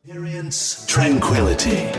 Experience tranquility.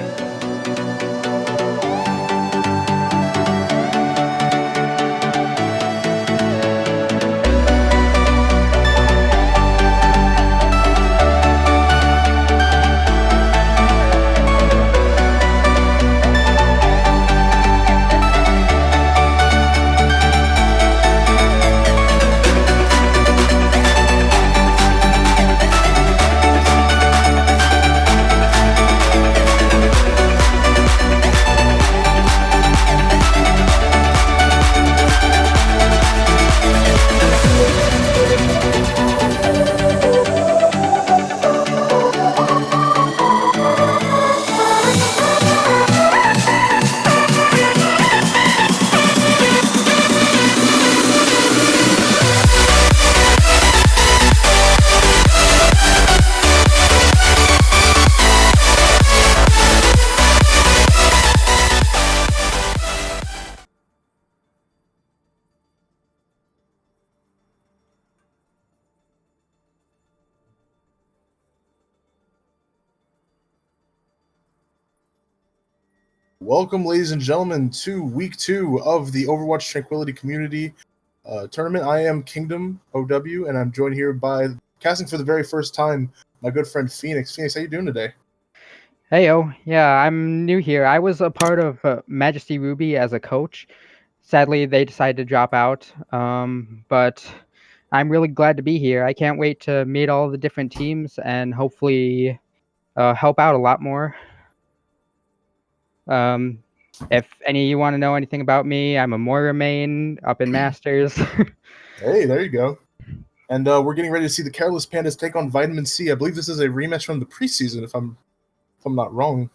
Welcome, ladies and gentlemen, to week 2 of the Overwatch Tranquility Community Tournament. I am Kingdom OW, and I'm joined here by casting for the very first time my good friend Phoenix. Phoenix, how you doing today? Heyo, yeah, I'm new here. I was a part of Majesty Ruby as a coach. Sadly, they decided to drop out, but I'm really glad to be here. I can't wait to meet all the different teams and hopefully help out a lot more. If any of you want to know anything about me, I'm a Moira main up in Masters. Hey, there you go. And we're getting ready to see the Careless Pandas take on Vitamin C. I believe this is a rematch from the preseason, if I'm not wrong.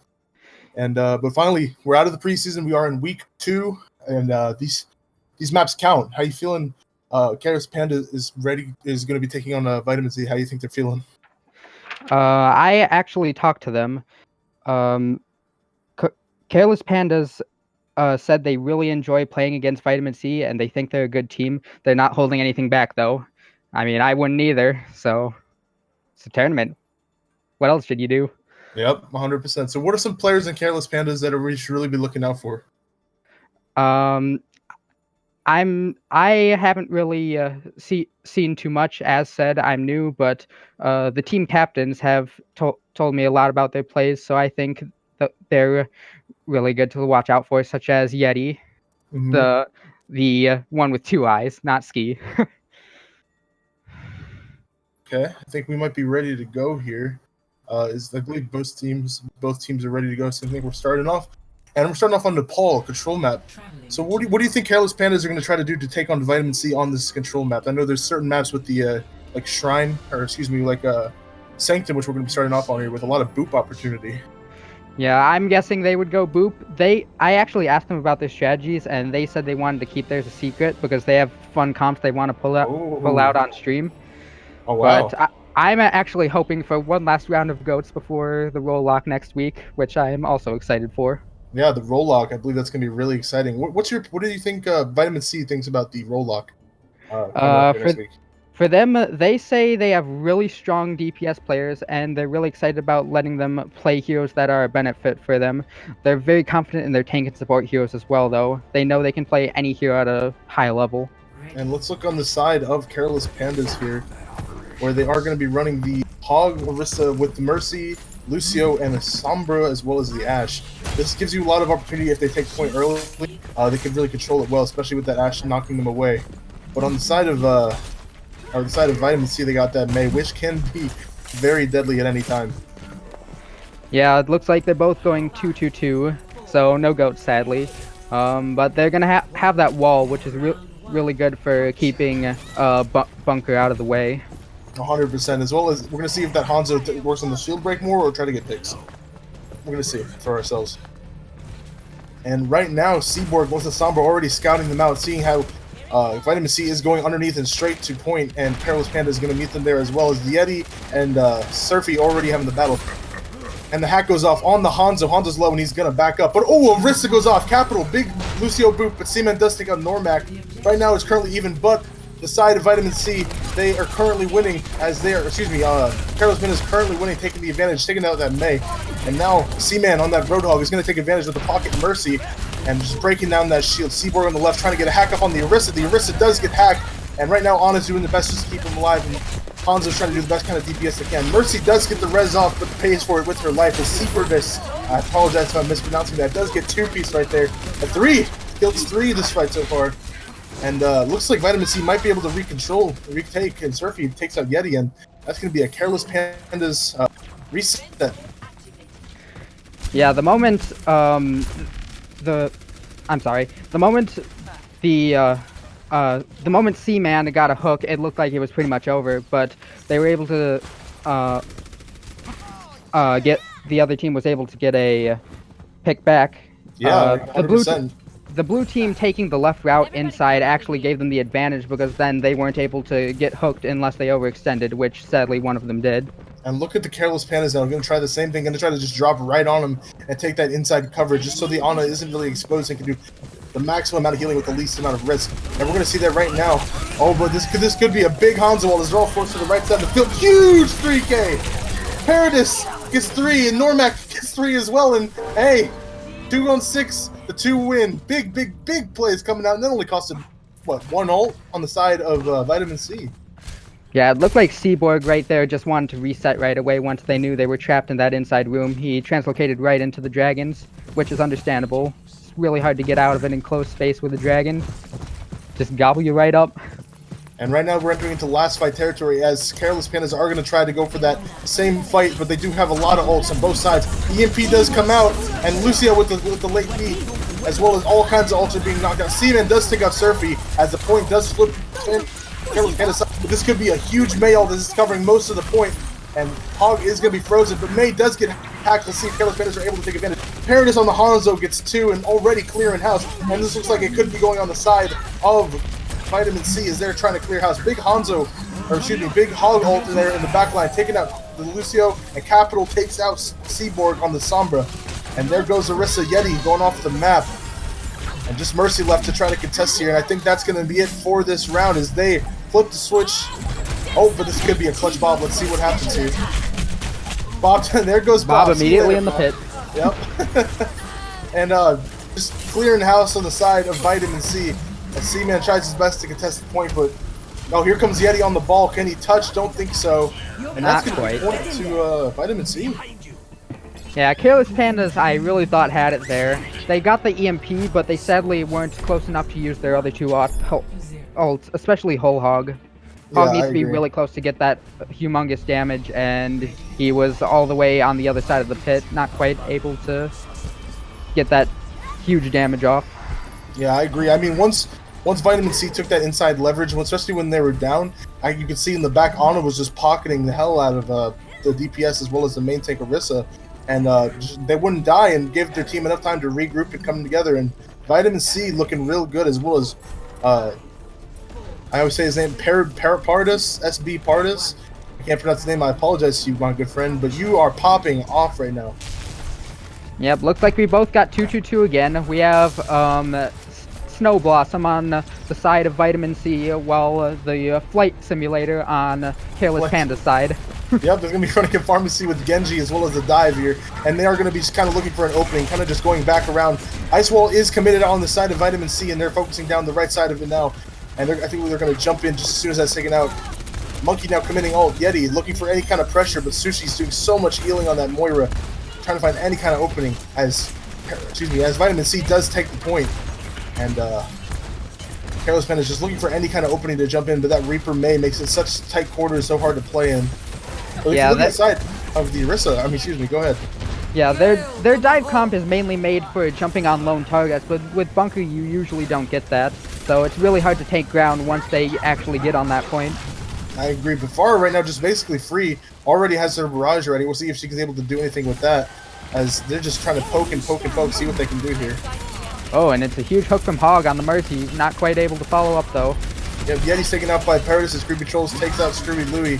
And but finally, we're out of the preseason. We are in week 2, and these maps count. How you feeling? Careless Panda is going to be taking on Vitamin C. How you think they're feeling? I actually talked to them. Careless Pandas said they really enjoy playing against Vitamin C and they think they're a good team. They're not holding anything back, though. I mean, I wouldn't either, so it's a tournament. What else should you do? Yep, 100%. So what are some players in Careless Pandas that we should really be looking out for? I haven't really seen too much. As said, I'm new, but the team captains have told me a lot about their plays, so I think that they're really good to watch out for, such as Yeti, the one with 2 eyes, not Ski. Okay, I think we might be ready to go here. I believe both teams are ready to go. So I think we're starting off, and we're starting off on Nepal control map. So what do you think Careless Pandas are going to try to do to take on Vitamin C on this control map? I know there's certain maps with the like Shrine, or excuse me, like Sanctum, which we're going to be starting off on here with a lot of boop opportunity. Yeah, I'm guessing they would go boop. I actually asked them about their strategies, and they said they wanted to keep theirs a secret because they have fun comps they want to pull out on stream. Oh wow! But I'm actually hoping for one last round of goats before the roll lock next week, which I am also excited for. Yeah, the roll lock. I believe that's going to be really exciting. What do you think Vitamin C thinks about the roll lock coming up next week? For them, they say they have really strong DPS players, and they're really excited about letting them play heroes that are a benefit for them. They're very confident in their tank and support heroes as well, though. They know they can play any hero at a high level. And let's look on the side of Careless Pandas here, where they are going to be running the Hog, Orisa with the Mercy, Lucio, and a Sombra, as well as the Ashe. This gives you a lot of opportunity if they take point early. They can really control it well, especially with that Ashe knocking them away. But on the side of Vitamin C, they got that Mei, which can be very deadly at any time. Yeah, it looks like they're both going 2-2-2, so no goats, sadly. But they're gonna have that wall, which is really good for keeping Bunker out of the way. 100%, as well as we're gonna see if that Hanzo works on the shield break more or try to get picks. We're gonna see for ourselves. And right now, Seaborg with the Sombra already scouting them out, seeing how Vitamin C is going underneath and straight to point, and Careless Panda is going to meet them there, as well as the Yeti and Surfy already having the battle. And the hack goes off on the Hanzo. Hanzo's low, and he's going to back up. But, oh, Orisa goes off. Capital. Big Lucio boop, but Seaman does take out Normac. Right now, it's currently even, but the side of Vitamin C, they are currently winning as they are, excuse me, Careless is currently winning, taking the advantage, taking out that May. And now C-Man on that Roadhog is going to take advantage of the Pocket Mercy and just breaking down that shield. Seaborg on the left trying to get a hack up on the Orisa. The Orisa does get hacked, and right now Anna's doing the best just to keep him alive, and Hanzo's trying to do the best kind of DPS they can. Mercy does get the res off, but pays for it with her life. As Seaborgus, I apologize if I'm mispronouncing that, does get 2-piece right there. A 3! Kills 3 this fight so far. And looks like Vitamin C might be able to retake, and Surfy takes out Yeti, and that's going to be a Careless Pandas reset. Yeah, the moment the moment C-Man got a hook, it looked like it was pretty much over, but they were able to the other team was able to get a pick back. Yeah, 100%. The blue team taking the left route inside actually gave them the advantage, because then they weren't able to get hooked unless they overextended, which sadly one of them did. And look at the Careless Pandas now. I'm going to try the same thing. Going to try to just drop right on him and take that inside coverage just so the Ana isn't really exposed and can do the maximum amount of healing with the least amount of risk. And we're going to see that right now. Oh, but this could be a big Hanzo wall as they're all forced to the right side of the field. Huge 3K! Paradis gets 3 and Normac gets 3 as well. And hey, 2 on 6, the 2 win. Big plays coming out. And that only costed, what, 1 ult on the side of Vitamin C. Yeah, it looked like Seaborg right there just wanted to reset right away once they knew they were trapped in that inside room. He translocated right into the dragons, which is understandable. It's really hard to get out of an enclosed space with a dragon. Just gobble you right up. And right now we're entering into last fight territory as Careless Pandas are going to try to go for that same fight, but they do have a lot of ults on both sides. EMP does come out, and Lucio with the late beat, as well as all kinds of ults are being knocked out. Seaman does take out Surfy as the point does flip. Careless Pandas, but this could be a huge May ult. This is covering most of the point, and Hog is going to be frozen, but May does get hacked. Let's see if Careless Pandas are able to take advantage. Paradis on the Hanzo gets 2 and already clearing house, and this looks like it could be going on the side of Vitamin C as they're trying to clear house. Big Hanzo, or excuse me, big Hog ult in there in the back line, taking out the Lucio, and Capital takes out Seaborg on the Sombra. And there goes Orisa Yeti going off the map. And just Mercy left to try to contest here, and I think that's going to be it for this round as they flip the switch. Oh, but this could be a clutch Bob. Let's see what happens here. Bob, there goes Bob. Bob immediately in the pit. Yep. And just clearing house on the side of Vitamin C. As C-Man tries his best to contest the point, but oh, here comes Yeti on the ball. Can he touch? Don't think so. And that's going to point to Vitamin C. Yeah, Careless Pandas, I really thought had it there. They got the EMP, but they sadly weren't close enough to use their other 2 ults, especially Whole Hog. Hog needs to be really close to get that humongous damage, and he was all the way on the other side of the pit, not quite able to get that huge damage off. Yeah, I agree. I mean, once Vitamin C took that inside leverage, especially when they were down, you could see in the back, Ana was just pocketing the hell out of the DPS as well as the main tank Orisa. And they wouldn't die and gave their team enough time to regroup and come together. And Vitamin C looking real good, as well as I always say his name, Pardus, SB Pardus. I can't pronounce his name. I apologize to you, my good friend, but you are popping off right now. Yep, looks like we both got 2-2-2 again. We have Snow Blossom on the side of Vitamin C, while the Flight Simulator on Careless Panda's side. Yep, there's going to be running a pharmacy with Genji as well as the dive here, and they are going to be just kind of looking for an opening, kind of just going back around. Ice Wall is committed on the side of Vitamin C, and they're focusing down the right side of it now, and I think they're going to jump in just as soon as that's taken out. Monkey now committing ult. Yeti looking for any kind of pressure, but Sushi's doing so much healing on that Moira, trying to find any kind of opening as Vitamin C does take the point, and Careless Pandas is just looking for any kind of opening to jump in, but that Reaper May makes it such tight quarters, so hard to play in. But yeah, look at the side of the Orisa. I mean, excuse me, go ahead. Yeah, their dive comp is mainly made for jumping on lone targets, but with Bunker you usually don't get that. So it's really hard to take ground once they actually get on that point. I agree, but Farah right now just basically free, already has her barrage ready. We'll see if she's able to do anything with that, as they're just trying to poke, see what they can do here. Oh, and it's a huge hook from Hog on the Mercy, not quite able to follow up though. Yeah, Yeti's taken out by Paradis as Creepy Trolls takes out Scrooby Louie.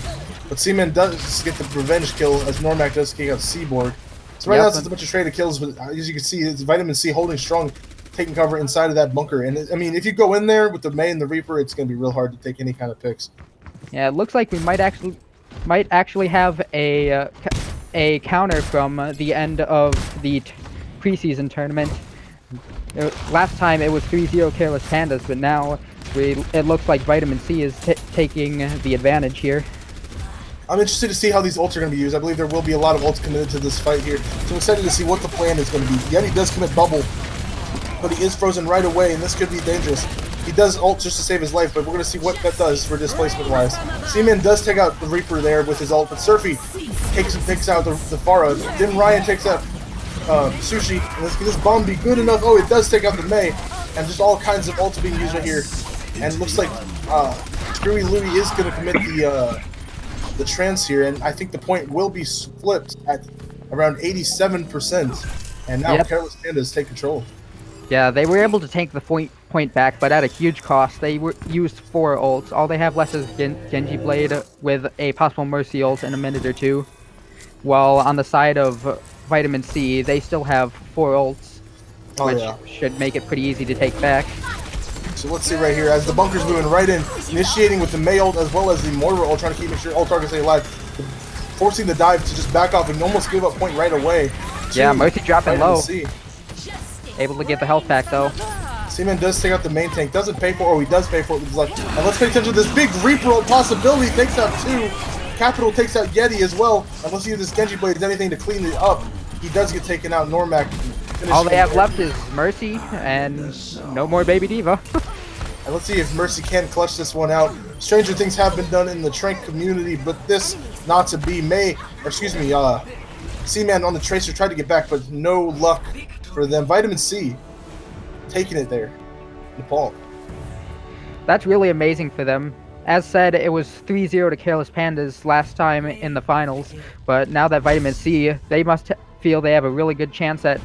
But Seaman does get the revenge kill as Normac does kick out Seaborg. So right now it's a bunch of traded kills, but as you can see, it's Vitamin C holding strong. taking cover inside of that bunker. And I mean, if you go in there with the May and the Reaper, it's going to be real hard to take any kind of picks. Yeah, it looks like we might actually have a counter from the end of the preseason tournament. Last time it was 3-0 Careless Pandas, but now it looks like Vitamin C is taking the advantage here. I'm interested to see how these ults are going to be used. I believe there will be a lot of ults committed to this fight here. So I'm excited to see what the plan is going to be. Yeti does commit bubble, but he is frozen right away, and this could be dangerous. He does ult just to save his life, but we're going to see what that does for displacement-wise. Seaman does take out the Reaper there with his ult, but Surfy takes out the Pharah. Then Ryan takes out Sushi. And let's get this bomb be good enough. Oh, it does take out the Mei, and just all kinds of ults being used right here. And it looks like Screwy Louie is going to commit the trance here, and I think the point will be flipped at around 87%. And now Careless Pandas take control. Yeah, they were able to take the point back, but at a huge cost. They used 4 ults. All they have left is Genji Blade with a possible Mercy ult in a minute or two. While on the side of Vitamin C, they still have 4 ults, which should make it pretty easy to take back. So let's see right here, as the bunker's moving right in, initiating with the Mei ult as well as the Mortar ult, trying to keep sure all targets stay alive, forcing the dive to just back off and almost give up point right away. Yeah, Mercy dropping low. Able to get the health back though. Seaman does take out the main tank, doesn't pay for it, or he does pay for it with his life. And let's pay attention to this big Reaper ult possibility, takes out 2. Capital takes out Yeti as well. And let's see if this Genji Blade does anything to clean it up. He does get taken out. Normac. All they have left is Mercy and no more Baby Diva. And let's see if Mercy can clutch this one out. Stranger things have been done in the Trank community, but this not to be. Seaman on the Tracer tried to get back, but no luck for them. Vitamin C taking it there. Nepal. That's really amazing for them. As said, it was 3-0 to Careless Pandas last time in the finals, but now that Vitamin C, they must feel they have a really good chance at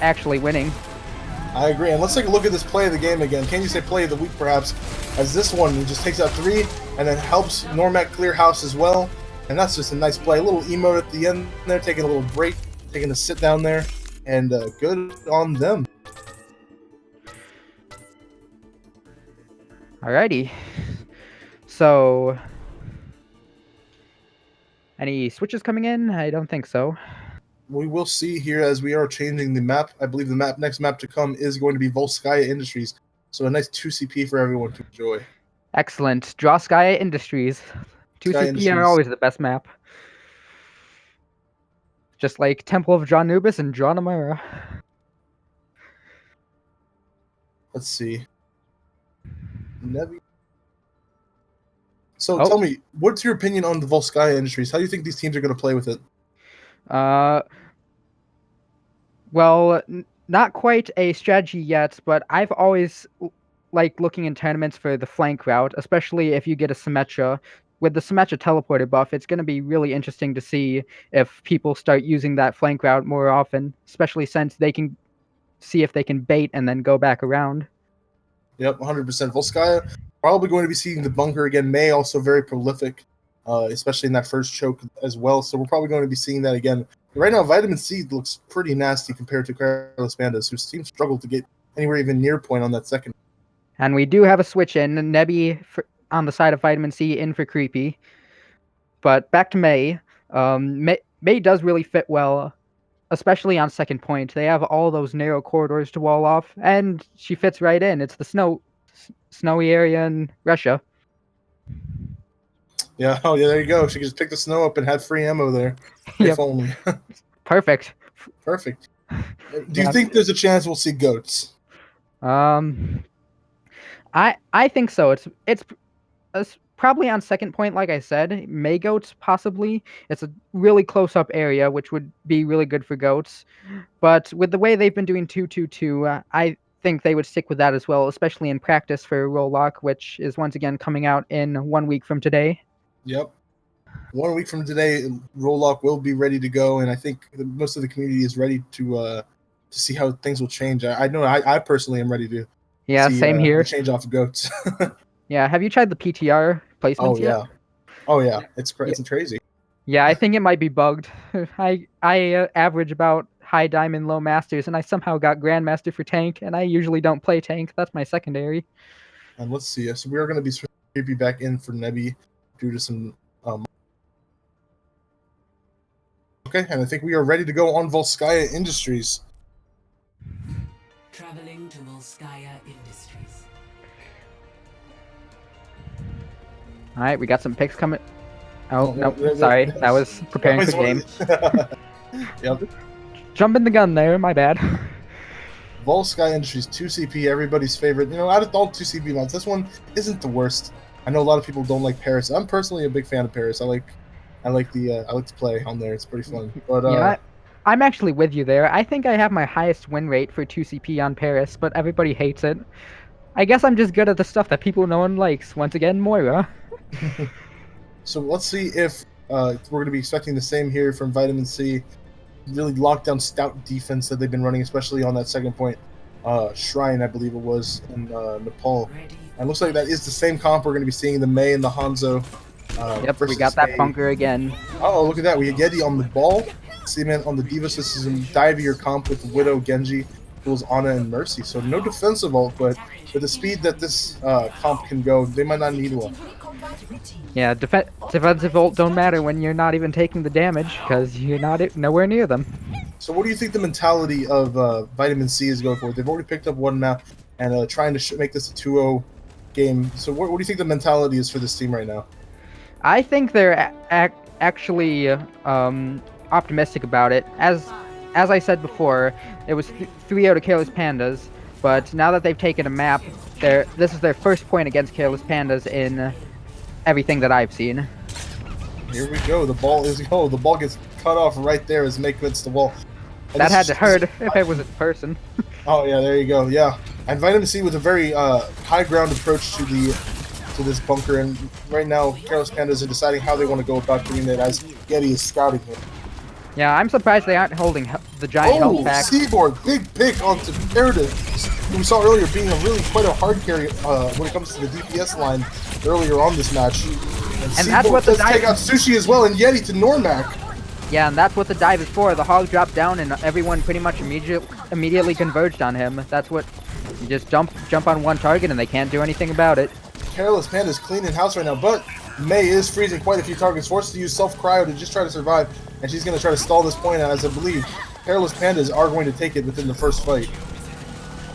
actually winning. I agree, and let's take a look at this play of the game again. Can you say play of the week, perhaps? As this one, he just takes out 3, and then helps Normac clear house as well. And that's just a nice play. A little emote at the end there, taking a little break, taking a sit down there, and good on them. Alrighty. So, any switches coming in? I don't think so. We will see here as we are changing the map. I believe the next map to come is going to be Volskaya Industries. So a nice 2 CP for everyone to enjoy. Excellent. Drawskaya Industries. 2 CP are always the best map. Just like Temple of John Nubis and John Amara. Let's see. So tell me, what's your opinion on the Volskaya Industries? How do you think these teams are going to play with it? Well, not quite a strategy yet, but I've always liked looking in tournaments for the flank route, especially if you get a Symmetra. With the Symmetra teleporter buff, it's going to be really interesting to see if people start using that flank route more often, especially since they can see if they can bait and then go back around. Yep, 100%. Volskaya probably going to be seeing the bunker again. May also very prolific, especially in that first choke as well. So we're probably going to be seeing that again. Right now, Vitamin C looks pretty nasty compared to Careless Pandas, whose team struggled to get anywhere even near point on that second. And we do have a switch in. Nebby on the side of Vitamin C in for Creepy. But back to May. May does really fit well, especially on second point. They have all those narrow corridors to wall off, and she fits right in. It's the snowy area in Russia. Yeah, oh yeah, there you go. She could just pick the snow up and have free ammo there. If only. Perfect. Perfect. Do you think there's a chance we'll see goats? I think so. It's probably on second point, like I said. May goats, possibly. It's a really close-up area, which would be really good for goats. But with the way they've been doing 2-2-2, I think they would stick with that as well, especially in practice for Rollock, which is once again coming out in 1 week from today. Yep. 1 week from today, Rollock will be ready to go, and I think most of the community is ready to see how things will change. I know I personally am ready to see, same here. Change off of goats. Yeah, have you tried the PTR placements yet? Oh yeah, it's crazy. Yeah, I think it might be bugged. I average about high diamond, low masters, and I somehow got grandmaster for tank, and I usually don't play tank. That's my secondary. And let's see. So we are going to be switching Creepy back in for Nebby due to some. Okay, and I think we are ready to go on Volskaya Industries. Traveling to Volskaya Industries. All right, we got some picks coming. Oh Oh, no, yeah, sorry, yeah. that was preparing for game. Yep. Jumping the gun there, my bad. Volskaya Industries 2CP, everybody's favorite. You know, out of all 2CP mods, this one isn't the worst. I know a lot of people don't like Paris. I'm personally a big fan of Paris. I like to play on there. It's pretty fun. But Yeah, I'm actually with you there. I think I have my highest win rate for 2CP on Paris, but everybody hates it. I guess I'm just good at the stuff that people no one likes. Once again, Moira. so let's see if we're going to be expecting the same here from Vitamin C. Really lockdown stout defense that they've been running, especially on that second point shrine, I believe it was in Nepal. And looks like that is the same comp we're going to be seeing the Mei and the Hanzo. Yep, we got that bunker again. Oh, look at that. We had Yeti on the ball, Cement on the Divas. This is a divier comp with Widow, Genji, Fools, Ana, and Mercy. So no defensive ult, but with the speed that this comp can go, they might not need one. Yeah, defensive ult don't matter when you're not even taking the damage, because you're nowhere near them. So what do you think the mentality of Vitamin C is going for? They've already picked up one map and trying to make this a 2-0 game. So what do you think the mentality is for this team right now? I think they're actually optimistic about it. As I said before, it was 3-0 to Careless Pandas, but now that they've taken a map, this is their first point against Careless Pandas in everything that I've seen. Here we go. The ball gets cut off right there as Make hits the wall. And that had to hurt if it was a person. Oh yeah, there you go. Yeah, and Vitamin C with a very high ground approach to this bunker, and right now Careless Pandas are deciding how they want to go about doing it as Yeti is scouting him. Yeah, I'm surprised they aren't holding the giant health pack. Seaboard, big pick onto Imperative, who we saw earlier being quite a hard carry when it comes to the DPS line earlier on this match. And that's what the dive... take out Sushi as well, and Yeti to Normac. Yeah, and that's what the dive is for. The hog dropped down, and everyone pretty much immediately converged on him. That's what you just jump on one target, and they can't do anything about it. Careless Panda's cleaning house right now, but Mei is freezing quite a few targets, forced to use self-cryo to just try to survive, and she's going to try to stall this point, as I believe Careless Pandas are going to take it within the first fight.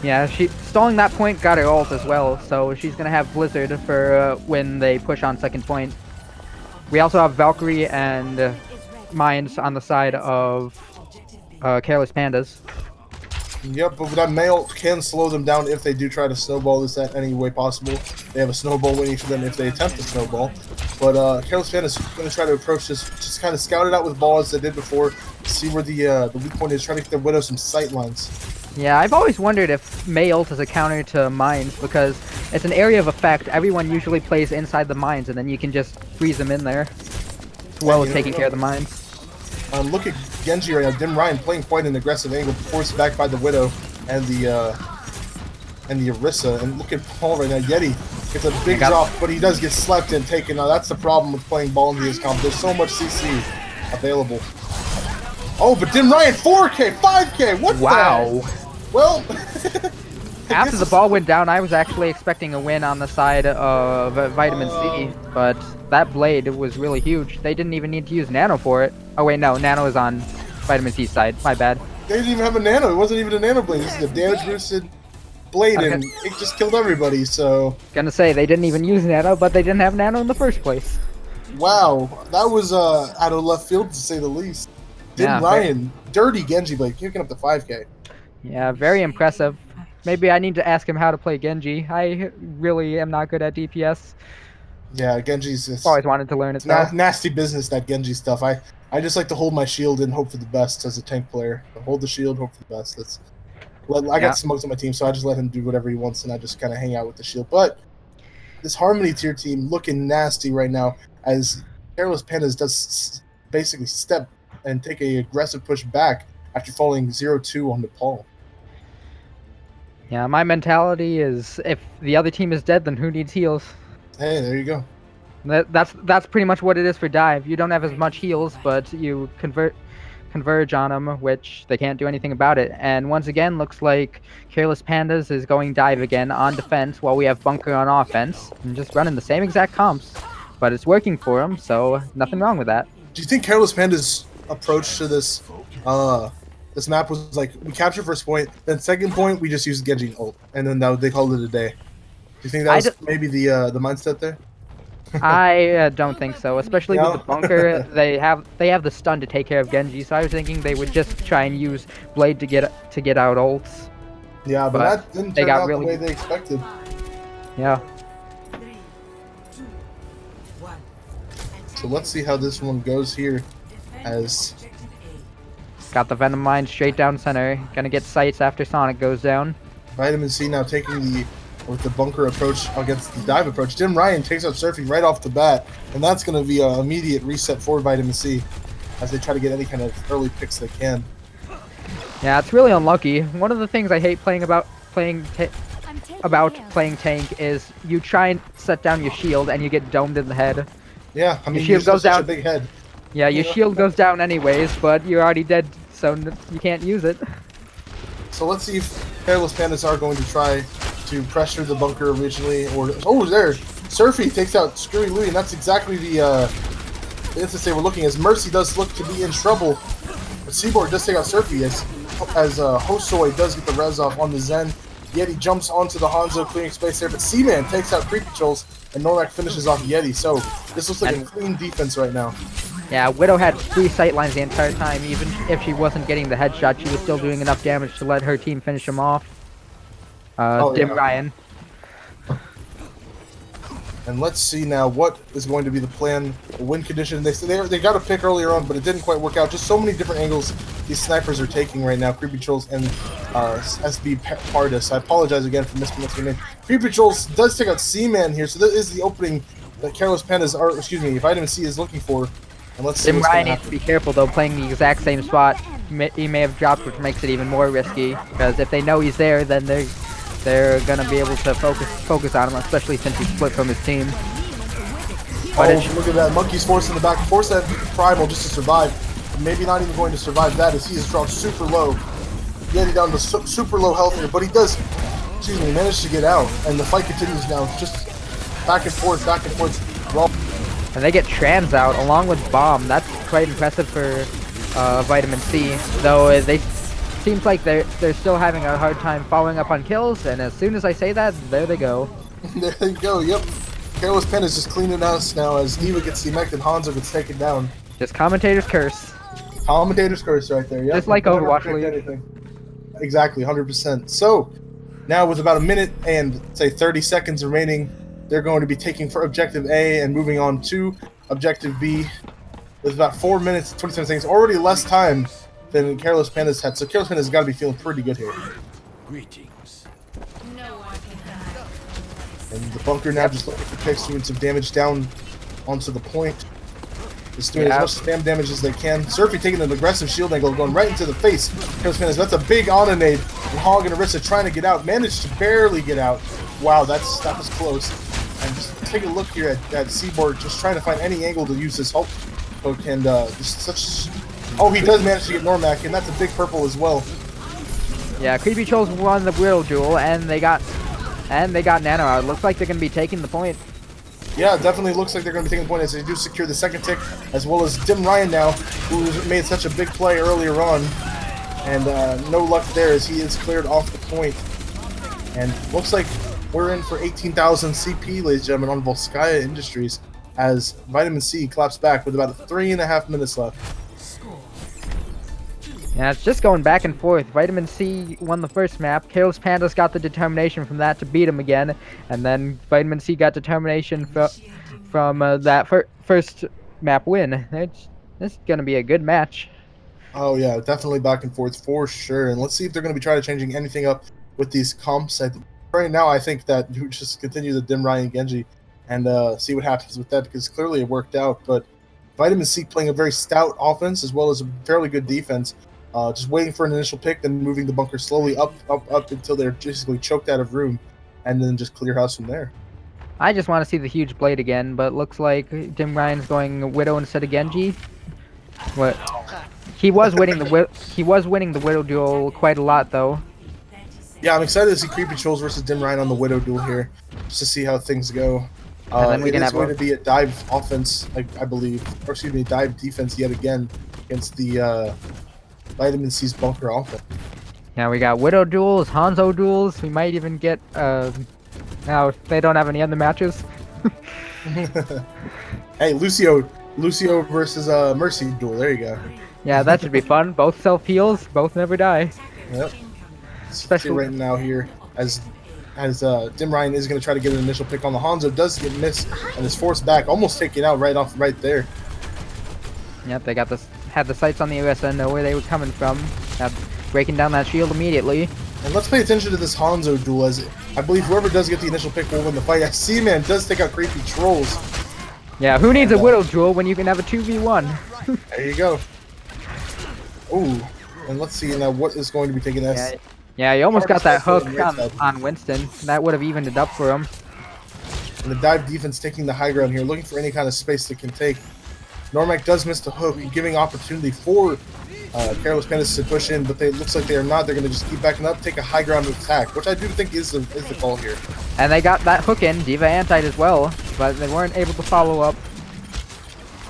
Yeah, stalling that point got her ult as well, so she's going to have Blizzard for when they push on second point. We also have Valkyrie and Mines on the side of Careless Pandas. Yep, but that mail can slow them down if they do try to snowball this at any way possible. They have a snowball waiting for them if they attempt to snowball. But Careless Pandas is going to try to approach this, just kind of scout it out with ball as they did before, see where the weak point is, trying to get the Widow some sight lines. Yeah, I've always wondered if Mei ult is a counter to Mines, because it's an area of effect. Everyone usually plays inside the mines, and then you can just freeze them in there, as well as taking care of the mines. Look at Genji right now. Dim Ryan playing quite an aggressive angle, forced back by the Widow and the Orisa. And look at Paul right now. Yeti gets a big drop, but he does get slept and taken. Now that's the problem with playing ball in these comp. There's so much CC available. Oh, but Dim Ryan 4K, 5K. What? Wow. Well, after the ball went down, I was actually expecting a win on the side of Vitamin C, but that blade was really huge. They didn't even need to use Nano for it. Oh wait, no, Nano is on Vitamin C's side. My bad. They didn't even have a Nano. It wasn't even a Nano blade. This is a damage boosted blade, and it just killed everybody. So gonna say they didn't even use Nano, but they didn't have Nano in the first place. Wow, that was out of left field to say the least. Dim Ryan, dirty Genji blade, kicking up the 5K. Yeah, very impressive. Maybe I need to ask him how to play Genji. I really am not good at DPS. Yeah, Genji's just always wanted to learn it though. Nasty business, that Genji stuff. I just like to hold my shield and hope for the best as a tank player. Hold the shield, hope for the best. I got Smokes on my team, so I just let him do whatever he wants, and I just kind of hang out with the shield. But this Harmony tier team looking nasty right now as Careless Pandas does basically step and take a aggressive push back after falling 0-2 on Nepal. Yeah, my mentality is if the other team is dead, then who needs heals? Hey, there you go. That's pretty much what it is for dive. You don't have as much heals, but you converge on them, which they can't do anything about it. And once again, looks like Careless Pandas is going dive again on defense, while we have Bunker on offense, and just running the same exact comps. But it's working for them, so nothing wrong with that. Do you think Careless Panda's approach to this map was like, we capture first point, then second point we just use Genji ult, and then they called it a day? Do you think that was maybe the mindset there? I don't think so, especially No? with the Bunker. They have the stun to take care of Genji, so I was thinking they would just try and use Blade to get out ults. Yeah, but that didn't they turn got out really- the way they expected. Yeah. So let's see how this one goes here, as Got the Venom Mine straight down center. Gonna get sights after Sonic goes down. Vitamin C now taking with the Bunker approach against the dive approach. Dim Ryan takes out Surfy right off the bat, and that's going to be an immediate reset for Vitamin C as they try to get any kind of early picks they can. Yeah, it's really unlucky. One of the things I hate playing tank is you try and set down your shield and you get domed in the head. Yeah, I mean, shield goes such a down. big head. Yeah, your shield goes down anyways, but you're already dead, so you can't use it. So let's see if Careless Pandas are going to try to pressure the Bunker originally, or there, Surfy takes out Screwy Louie, and that's exactly the instance they were looking as. Mercy does look to be in trouble, but Seaborg does take out Surfy as Hosoi does get the res off on the Zen. Yeti jumps onto the Hanzo, clearing space there, but Seaman takes out Creepy Trolls, and Normac finishes off Yeti. So this looks like a clean defense right now. Yeah, Widow had 3 sightlines the entire time. Even if she wasn't getting the headshot, she was still doing enough damage to let her team finish him off. Dim Ryan. And let's see now what is going to be the plan, the win condition. They got a pick earlier on, but it didn't quite work out. Just so many different angles these snipers are taking right now. Creepy Trolls and SB Pandas. I apologize again for mispronouncing your name. Creepy Trolls does take out C-Man here, so that is the opening that Careless Pandas are, Vitamin C is looking for. And let's see Dim Ryan needs to be careful though, playing the exact same spot. He may have dropped, which makes it even more risky. Because if they know he's there, then they're gonna be able to focus on him, especially since he split from his team. Look at that. Monkey's forcing the back. Force that Primal just to survive. Maybe not even going to survive that as he is dropped super low. Getting down to super low health here, but he does, manage to get out. And the fight continues now, just back and forth. Well, and they get Trans out along with Bomb. That's quite impressive for Vitamin C, though they seems like they're still having a hard time following up on kills, and as soon as I say that, there they go. There they go, yep. Careless Pen is just cleaning us now as Diva gets demeched and Hanzo gets taken down. Just commentator's curse. Commentator's curse right there, yep. Just like Overwatch League. Anything. Exactly, 100%. So, now with about a minute and, say, 30 seconds remaining, they're going to be taking for Objective A and moving on to Objective B. With about 4 minutes and 27 seconds, already less time than Careless Pandas had. So Careless Pandas has got to be feeling pretty good here. Greetings. And the Bunker now just looking for picks, doing some damage down onto the point. Just doing as much spam damage as they can. Surfy taking an aggressive shield angle, going right into the face. Careless Pandas, that's a big on-a-nade. And Hog and Arissa trying to get out. Managed to barely get out. Wow, that was close. And just take a look here at Seaborg, just trying to find any angle to use this Hulk hook. And just such... Oh, he does manage to get Normac, and that's a big purple as well. Yeah, Creepy Trolls won the Widow duel, and they got Nano out. Looks like they're gonna be taking the point. Yeah, it definitely looks like they're going to be taking the point as they do secure the second tick, as well as Dim Ryan now, who made such a big play earlier on. And no luck there as he is cleared off the point. And looks like we're in for 18,000 CP, ladies and gentlemen, on Volskaya Industries, as Vitamin C claps back with about 3.5 minutes left. Yeah, it's just going back and forth. Vitamin C won the first map. Careless Pandas got the determination from that to beat him again. And then Vitamin C got determination from that first map win. This is going to be a good match. Oh, yeah, definitely back and forth for sure. And let's see if they're going to be trying to changing anything up with these comps. Right now, I think that you just continue the Dim Ryan Genji and see what happens with that, because clearly it worked out. But Vitamin C playing a very stout offense as well as a fairly good defense. Just waiting for an initial pick, then moving the Bunker slowly up until they're basically choked out of room, and then just clear house from there. I just want to see the huge blade again, but looks like Dim Ryan's going Widow instead of Genji. What? He was winning the Widow duel quite a lot though. Yeah, I'm excited to see Creepy Trolls versus Dim Ryan on the Widow duel here, just to see how things go. And then we It can is have going to be a dive offense, I believe, or excuse me, dive defense yet again against the Vitamin C's bunker offense. Yeah, we got Widow duels, Hanzo duels. We might even get now they don't have any other matches. Hey, Lucio versus Mercy duel. There you go. Yeah, that should be fun. Both self heals, both never die. Yep. Especially right now here as Dim Ryan is going to try to get an initial pick on the Hanzo, does get missed and is forced back, almost taken out right there. Yep, they got had the sights on the USN, know where they were coming from. Breaking down that shield immediately. And let's pay attention to this Hanzo duel, as I believe whoever does get the initial pick will win the fight. C-Man does take out Creepy Trolls. Yeah, who needs a Widow duel when you can have a 2v1? There you go. Ooh, and let's see now what is going to be taking this. Yeah, he almost got that hook Right on Winston. That would have evened it up for him. And the dive defense taking the high ground here, looking for any kind of space they can take. Normac does miss the hook, giving opportunity for Careless Pandas to push in, but it looks like they are not. They're going to just keep backing up, take a high ground attack, which I do think is the call here. And they got that hook in, Diva antied as well, but they weren't able to follow up.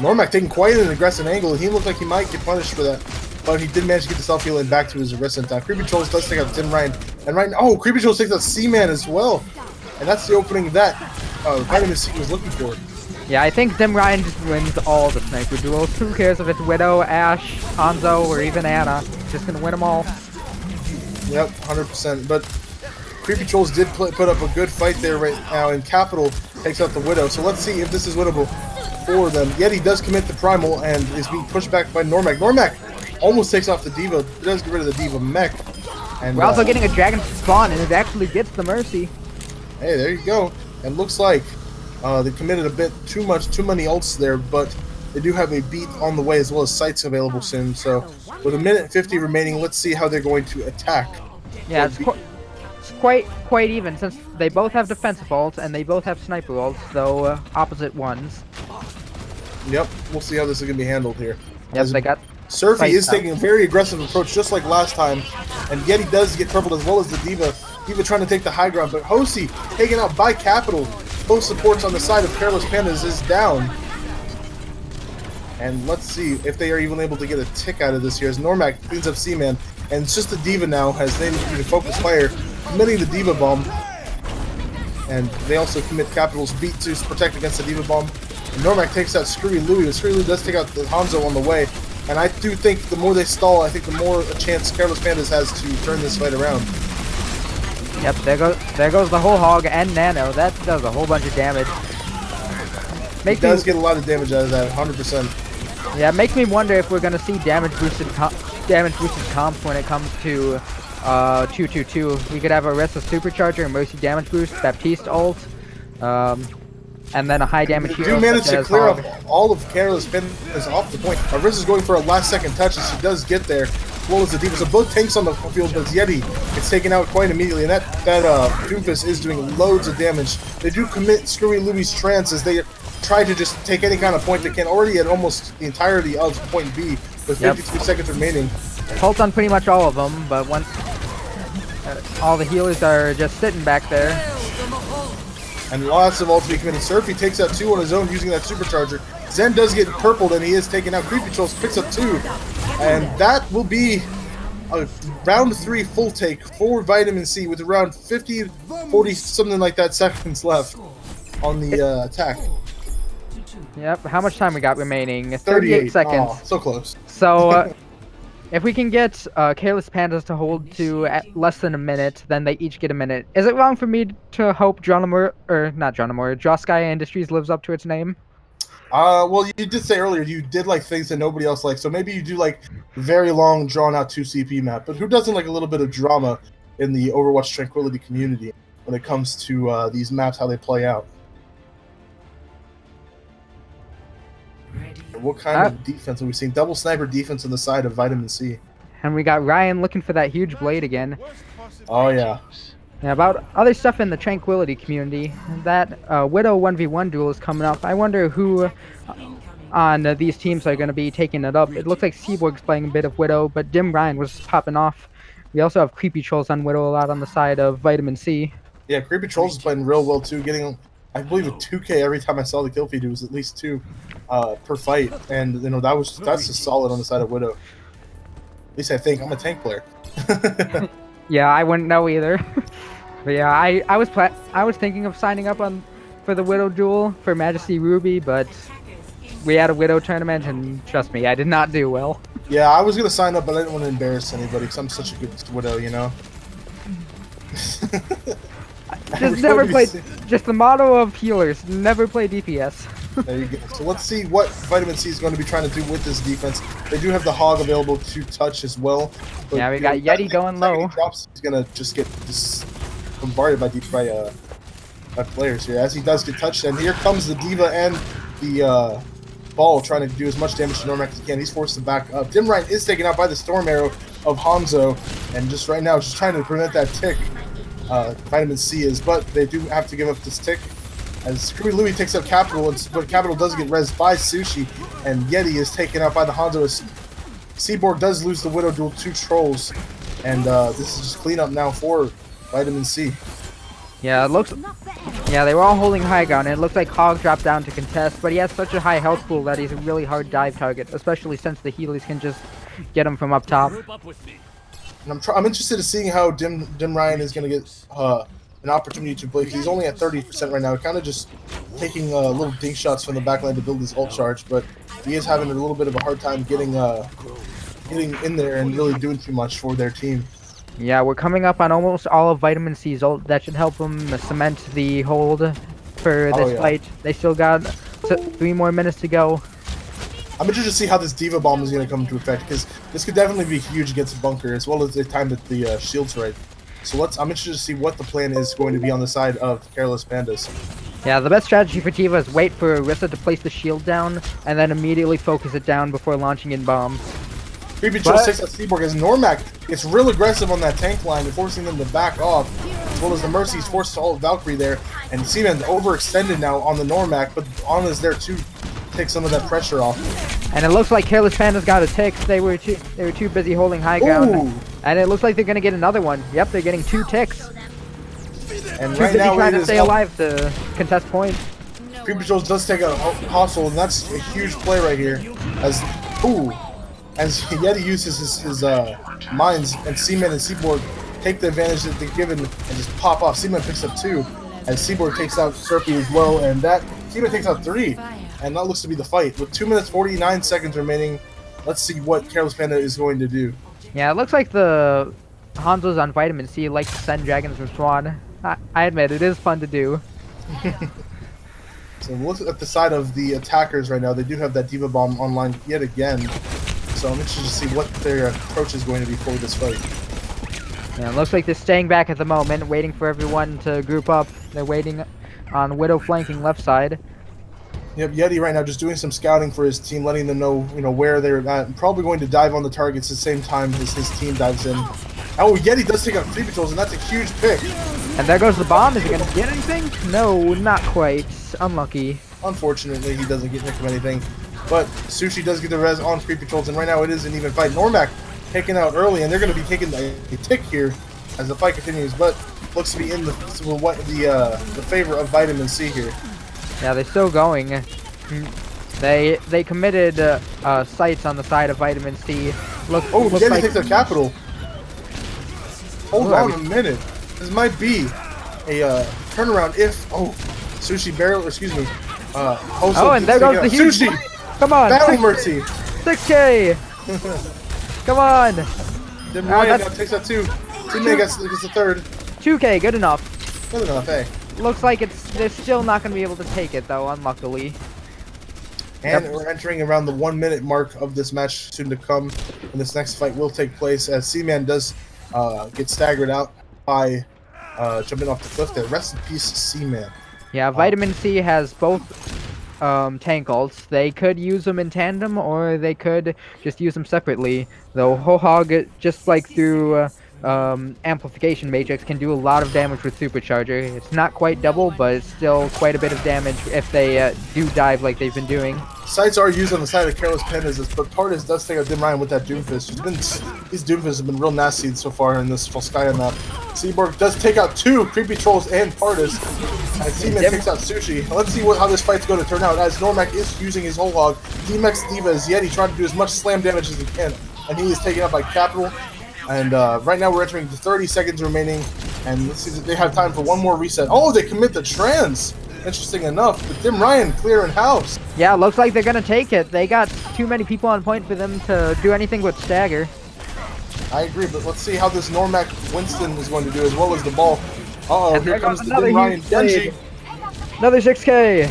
Normac taking quite an aggressive angle, and he looked like he might get punished for that. But he did manage to get the self-heal in back to his arrest in time. Creepy Trolls does take out Dim Ryan. And right now, oh, Creepy Trolls takes out C-Man as well. And that's the opening that Vitamin C was looking for. Yeah, I think Dim Ryan just wins all the sniper duels. Who cares if it's Widow, Ashe, Hanzo, or even Ana? Just gonna win them all. Yep, 100%. But Creepy Trolls did put up a good fight there right now, and Capital takes out the Widow. So let's see if this is winnable for them. Yeti does commit the Primal and is being pushed back by Normac. Normac almost takes off the Diva, does get rid of the Diva mech. And we're also getting a Dragon spawn, and it actually gets the Mercy. Hey, there you go. And looks like they committed a bit too many ults there, but they do have a beat on the way as well as sights available soon. So with a minute 50 remaining, let's see how they're going to attack. Yeah, it's quite even since they both have defensive ults and they both have sniper ults, though opposite ones. Yep, we'll see how this is going to be handled here. Yes, they got. Surfy is taking a very aggressive approach, just like last time, and Yeti does get purpled as well as the Diva. Diva trying to take the high ground, but Hosi taken out by Capital. Both supports on the side of Careless Pandas is down. And let's see if they are even able to get a tick out of this here as Normac cleans up C-Man, and it's just the Diva now as they need to focus fire, committing the Diva bomb. And they also commit Capital's beat to protect against the Diva bomb. And Normac takes out Screwy Louie, but Screwy Louie does take out the Hanzo on the way. And I do think the more they stall, I think the more a chance Careless Pandas has to turn this fight around. Yep, there goes the whole hog and Nano. That does a whole bunch of damage. It does get a lot of damage out of that, 100%. Yeah, it makes me wonder if we're gonna see damage boosted comps when it comes to 222. We could have a Rest of Supercharger and Mercy damage boost, Baptiste ult, and then a high damage hero. Do manage to clear up all of Careless Pandas off the point. Arissa is going for a last second touch as she does get there, as well as the Diva. So both tanks on the field, but Yeti gets taken out quite immediately, and that Doomfist is doing loads of damage. They do commit Screwy Louie's trance as they try to just take any kind of point they can, already at almost the entirety of point B, with 53 seconds remaining. Ult on pretty much all of them, but once all the healers are just sitting back there. And lots of ults to be committed. Surfy takes out 2 on his own using that supercharger. Zen does get purpled and he is taken out. Creepy Trolls picks up 2. And that will be a round 3 full take for Vitamin C with around 50, 40, something like that seconds left on the attack. Yep, how much time we got remaining? 38 seconds. Oh, so close. So, if we can get Careless Pandas to hold to at less than a minute, then they each get a minute. Is it wrong for me to hope Droskaya Industries lives up to its name? Well, you did say earlier you did like things that nobody else likes, so maybe you do like very long, drawn-out 2CP map. But who doesn't like a little bit of drama in the Overwatch Tranquility community when it comes to these maps, how they play out? What kind of defense are we seeing? Double sniper defense on the side of Vitamin C. And we got Ryan looking for that huge blade again. Oh, yeah. Yeah, about other stuff in the Tranquility community, that Widow 1v1 duel is coming up. I wonder who on these teams are going to be taking it up. It looks like Seaborg's playing a bit of Widow, but Dim Ryan was popping off. We also have Creepy Trolls on Widow a lot on the side of Vitamin C. Yeah, Creepy Trolls is playing real well too, getting I believe a 2K every time I saw the kill feed. It was at least 2 per fight, and you know that's just solid on the side of Widow. At least I think I'm a tank player. Yeah, I wouldn't know either. But yeah, I was thinking of signing up for the Widow duel for Majesty Ruby, but we had a Widow tournament, and trust me, I did not do well. Yeah, I was gonna sign up, but I didn't want to embarrass anybody because I'm such a good Widow, you know. Just never play. Just the motto of healers: never play DPS. There you go. So let's see what Vitamin C is going to be trying to do with this defense. They do have the Hog available to touch as well. But, Yeah, we got Yeti going low. He's gonna just get bombarded by players here as he does get touched. And here comes the Diva and the Ball trying to do as much damage to Normac as he can. He's forced to back up. Dim Ryan is taken out by the Storm Arrow of Hanzo, and just right now just trying to prevent that tick. Vitamin C is, but they do have to give up this tick. As Screwy Louie takes up Capital, but Capital does get rezzed by Sushi, and Yeti is taken out by the Hanzo. Seaborg does lose the Widow duel to Trolls, and this is just cleanup now for Vitamin C. Yeah, it looks. Yeah, they were all holding high ground, and it looks like Hog dropped down to contest, but he has such a high health pool that he's a really hard dive target, especially since the healers can just get him from up top. And I'm interested in seeing how Dim Ryan is going to get an opportunity to play. He's only at 30% right now, kind of just taking little dink shots from the backline to build his ult charge, but he is having a little bit of a hard time getting in there and really doing too much for their team. Yeah, we're coming up on almost all of Vitamin C's ult. That should help them cement the hold for this fight. They still got 3 more minutes to go. I'm interested to see how this Diva Bomb is going to come into effect, because this could definitely be huge against Bunker, as well as the time that the shield's right. So I'm interested to see what the plan is going to be on the side of Careless Pandas. Yeah, the best strategy for Diva is wait for Orisa to place the shield down, and then immediately focus it down before launching in bombs. Creepy Chill 6 at Seaborg as Normac gets real aggressive on that tank line and forcing them to back off, as well as the Mercy's forced to hold Valkyrie there, and Seaman overextended now on the Normac, but Anna's there to take some of that pressure off. And it looks like Careless Pandas got a tick. They were too busy holding high ground. Ooh. And it looks like they're gonna get another one. Yep, they're getting 2 ticks. And Too right busy now trying to stay alive to contest point. Creepy Chill does take a hustle, and that's a huge play right here. As Yeti uses his mines, and Seaman and Seaborg take the advantage that they're given and just pop off. Seaman picks up 2, as Seaborg takes out Serpy as well, and that Seaman takes out 3, and that looks to be the fight. With 2 minutes 49 seconds remaining, let's see what Careless Panda is going to do. Yeah, it looks like the Hanzo's on Vitamin C like to send dragons from Swan. I admit, it is fun to do. So look at the side of the attackers right now. They do have that Diva Bomb online yet again. So I'm interested to see what their approach is going to be for this fight. Yeah, it looks like they're staying back at the moment, waiting for everyone to group up. They're waiting on Widow flanking left side. Yep, Yeti right now just doing some scouting for his team, letting them know, where they're at. And probably going to dive on the targets at the same time as his team dives in. Oh, Yeti does take out 3 patrols, and that's a huge pick. And there goes the bomb. Is he gonna get anything? No, not quite. Unlucky. Unfortunately, he doesn't get nick of anything. But Sushi does get the res on Creepy Trolls, and right now it is an even fight. Normac taken out early, and they're going to be taking a tick here as the fight continues, but looks to be in the favor of Vitamin C here. Yeah, they're still going. They committed sights on the side of Vitamin C. Looks Yeti like takes out Capital. Hold on a minute. This might be a turnaround if Sushi barrel, or excuse me. And there goes the huge Sushi. Come on, Battle Mercy. 6K. Come on. Dim Ryan now takes out 2. Teammate gets the 3rd. 2K, good enough. Good enough, hey. Looks like they're still not going to be able to take it though, unluckily. And we're entering around the 1 minute mark of this match soon to come, and this next fight will take place as Seaman does get staggered out by jumping off the cliff there. Rest in peace, Seaman. Yeah, Vitamin C has both tank ults. They could use them in tandem, or they could just use them separately. Though Hohog, just like through amplification matrix can do a lot of damage with supercharger. It's not quite double, but it's still quite a bit of damage if they do dive like they've been doing. Sights are used on the side of Careless Pandas, but Pandas does take out Dim Ryan with that Doomfist. These Doomfists have been real nasty so far in this Volskaya map. Seaborg does take out 2 Creepy Trolls and Pandas, and Seaman takes out Sushi. Let's see how this fight's going to turn out, as Normac is using his whole hog. D-Mex Diva is Yeti trying to do as much slam damage as he can, and he is taken out by Capital. And right now we're entering the 30 seconds remaining, and let's see if they have time for one more reset. Oh, they commit the trans! Interesting enough, but Dim Ryan clearing house. Yeah, looks like they're gonna take it. They got too many people on point for them to do anything but stagger. I agree, but let's see how this Normac Winston is going to do, as well as the ball. Uh-oh, And here there comes goes the another Dim Ryan huge Genji. blade. Another 6K!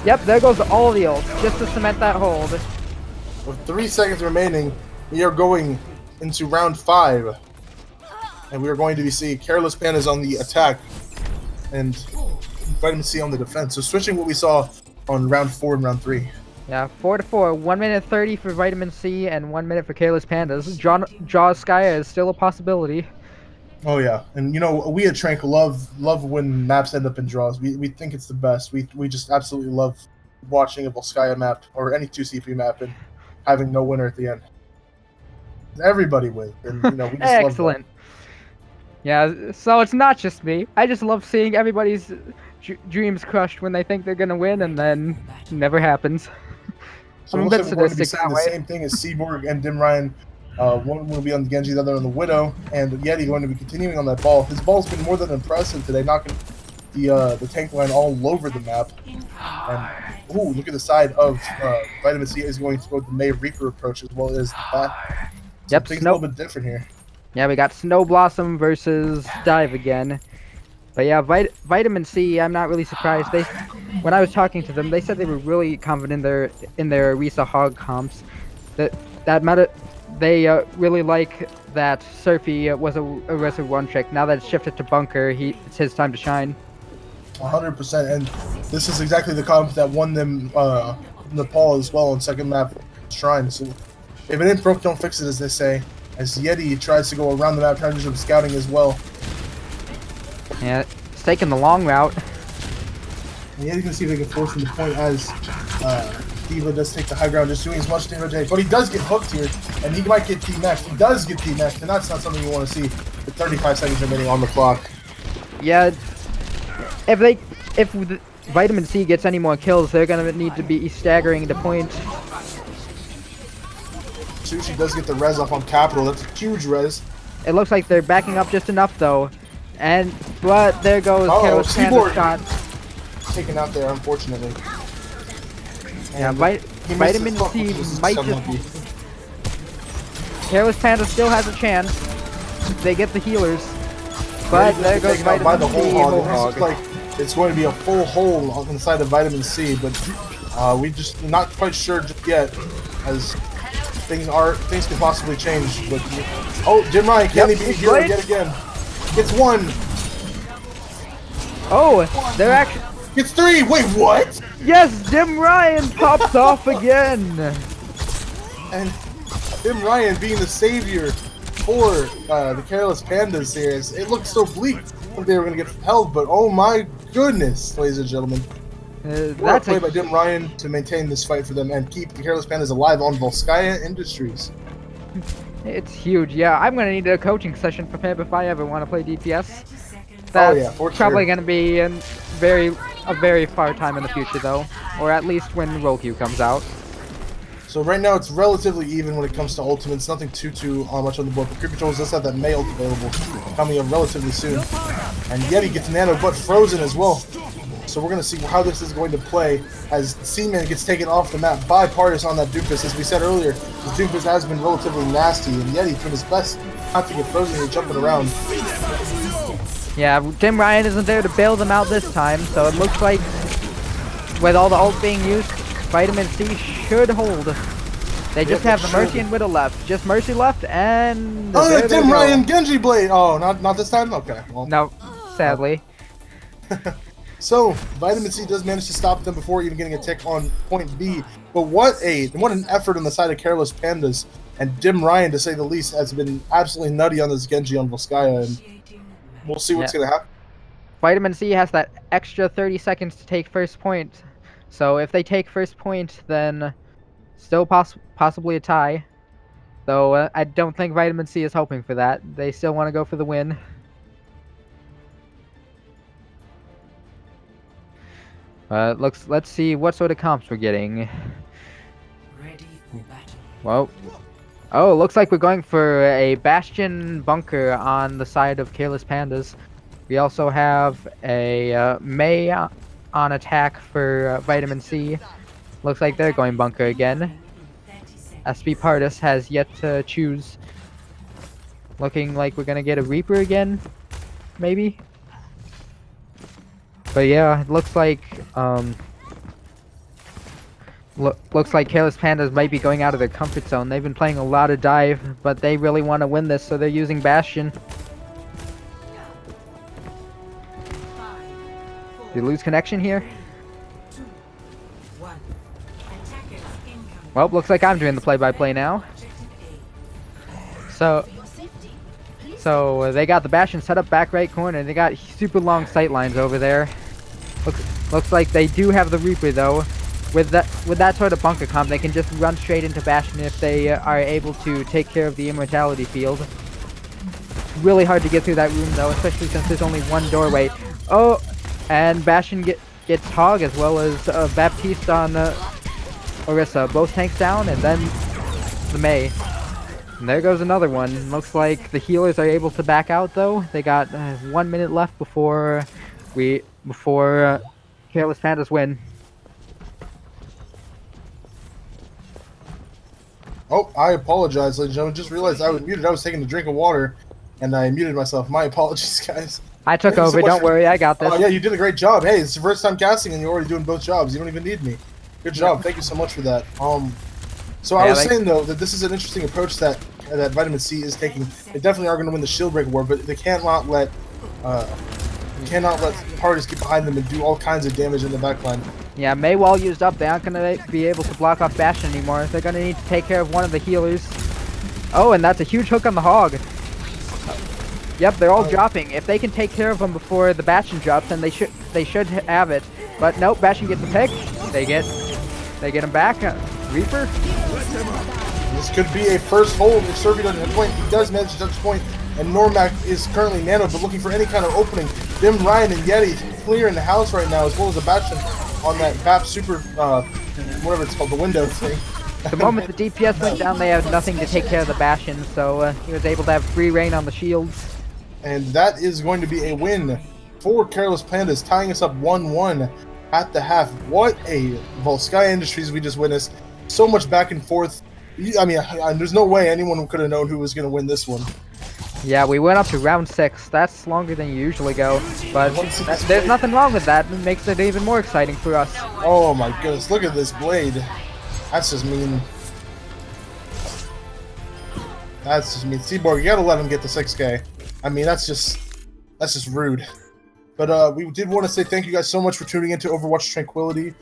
Yep, there goes all the ults, just to cement that hold. With 3 seconds remaining, we are going into round 5. And we are going to be seeing Careless Pandas on the attack and Vitamin C on the defense. So switching what we saw on round 4 and round 3. Yeah, 4-4. 1 minute 30 for Vitamin C and 1 minute for Careless Pandas. Jaws Skya is still a possibility. Oh yeah, and you know, we at Trank love when maps end up in draws. We think it's the best. We just absolutely love watching a Volskaya map or any 2CP map and having no winner at the end. Everybody wins, and you know, we just Excellent. love that. Yeah, so it's not just me. I just love seeing everybody's dreams crushed when they think they're gonna win, and then never happens. So I'm it a looks bit like we're going to be sadistic seeing that the way. same thing as Seaborg and Dim Ryan. One will be on the Genji, the other on the Widow, and Yeti going to be continuing on that ball. His ball's been more than impressive today, knocking the tank line all over the map. And ooh, look at the side of Vitamin C is going to go with the May Reaper approach as well as the back. So Yep, things a little bit different here. Yeah, we got Snow Blossom versus Dive again. But yeah, Vitamin C, I'm not really surprised. When I was talking to them, they said they were really confident in their Risa Hog comps. That matter. They really like that Surfy was a Wizard one trick. Now that it's shifted to Bunker, it's his time to shine. 100%, and this is exactly the comp that won them Nepal as well on second map Shrine. So if it ain't broke, don't fix it, as they say. As Yeti tries to go around the map, trying to do some scouting as well. Yeah, it's taking the long route. And Yeti's gonna see if they can force him to point as Diva does take the high ground, just doing as much damage as, but he does get hooked here, and he might get T-maxed. He does get T-maxed, and that's not something you want to see with 35 seconds remaining on the clock. Yeah, if Vitamin C gets any more kills, they're gonna need to be staggering to point. Sushi does get the res off on Capital. That's a huge res. It looks like they're backing up just enough though, but there goes Careless Seaborg Panda's shot. taken out there, unfortunately. Yeah, And Vitamin C might just. Careless Panda still has a chance. They get the healers, but there goes Vitamin the C. whole hog. It looks like it's going to be a full hole on the side of Vitamin C, but we just not quite sure just yet, as things can possibly change. But oh, Dim Ryan, can he be a hero yet again? Gets 1. Oh, they're actually. Gets 3. Wait, what? Yes, Dim Ryan pops off again. And Dim Ryan being the savior for the Careless Pandas here. It looked so bleak that they were going to get held, but oh my goodness, ladies and gentlemen. That's a play by Dim Ryan to maintain this fight for them and keep the Careless Pandas alive on Volskaya Industries. It's huge. Yeah, I'm going to need a coaching session for Pep if I ever want to play DPS. That's probably going to be a very far time in the future, though, or at least when Roll Q comes out. So right now it's relatively even when it comes to ultimates. Nothing too much on the board. But Creepy Trolls does have that May ult available coming up relatively soon, and Yeti gets nano but frozen as well. So we're gonna see how this is going to play as Seaman gets taken off the map by Pandas on that Doomfist. As we said earlier, the Doomfist has been relatively nasty, and Yeti doing his best not to get frozen here, jumping around. Yeah, Dim Ryan isn't there to bail them out this time, so it looks like with all the ult being used, Vitamin C should hold. They just have the Mercy and Widow left. Just Mercy left, and oh, Dim Ryan Genji Blade! Oh, not this time? Okay. Well. No, sadly. So, Vitamin C does manage to stop them before even getting a tick on point B. But what an effort on the side of Careless Pandas. And Dim Ryan, to say the least, has been absolutely nutty on this Genji on Volskaya, and we'll see what's going to happen. Vitamin C has that extra 30 seconds to take first point. So if they take first point, then still possibly a tie. Though I don't think Vitamin C is hoping for that. They still want to go for the win. Let's see what sort of comps we're getting. Ready for battle. Well, oh, looks like we're going for a Bastion bunker on the side of Careless Pandas. We also have a Mei on attack for Vitamin C. Looks like they're going bunker again. SB Pardus has yet to choose. Looking like we're gonna get a Reaper again, maybe. But yeah, it looks like looks like Careless Pandas might be going out of their comfort zone. They've been playing a lot of dive, but they really want to win this, so they're using Bastion. Did you lose connection here? Well, looks like I'm doing the play-by-play now. So they got the Bastion set up back right corner. They got super long sight lines over there. Looks like they do have the Reaper though. With that sort of bunker comp, they can just run straight into Bastion if they are able to take care of the immortality field. Really hard to get through that room though, especially since there's only one doorway. Oh, and Bastion gets Hog as well as Baptiste on Orisa. Both tanks down, and then the Mei. And there goes another one. Looks like the healers are able to back out though. They got 1 minute left before Careless Pandas win. Oh, I apologize, ladies and gentlemen. Just realized I was muted. I was taking a drink of water, and I muted myself. My apologies, guys. I took over. So don't worry, I got this. Oh yeah, you did a great job. Hey, it's your first time casting, and you're already doing both jobs. You don't even need me. Good job. Thank you so much for that. So I was saying though that this is an interesting approach that Vitamin C is taking. They definitely are going to win the shield break war, but they cannot let parties get behind them and do all kinds of damage in the backline. Yeah, Mei wall used up. They aren't going to be able to block off Bastion anymore. They're going to need to take care of one of the healers. Oh, and that's a huge hook on the Hog. Yep, they're all dropping. If they can take care of them before the Bastion drops, then they should have it. But nope, Bastion gets the pick. They get him back. Reaper. This could be a first hold if Servi doesn't hit point. He does manage to touch point, and Normac is currently nano, but looking for any kind of opening. Dim Ryan and Yeti clearing the house right now, as well as a Bastion on that BAP super, whatever it's called, the window thing. The moment the DPS went down, they had nothing to take care of the Bastion, so he was able to have free reign on the shields. And that is going to be a win for Careless Pandas, tying us up 1-1 at the half. What a Volskaya Industries we just witnessed. So much back and forth. I mean, there's no way anyone could have known who was going to win this one. Yeah, we went up to round 6. That's longer than you usually go, but there's nothing wrong with that. It makes it even more exciting for us. Oh my goodness, look at this blade. That's just mean. That's just mean. Seaborg, you gotta let him get the 6K. I mean, that's just rude. But we did want to say thank you guys so much for tuning into Overwatch Tranquility.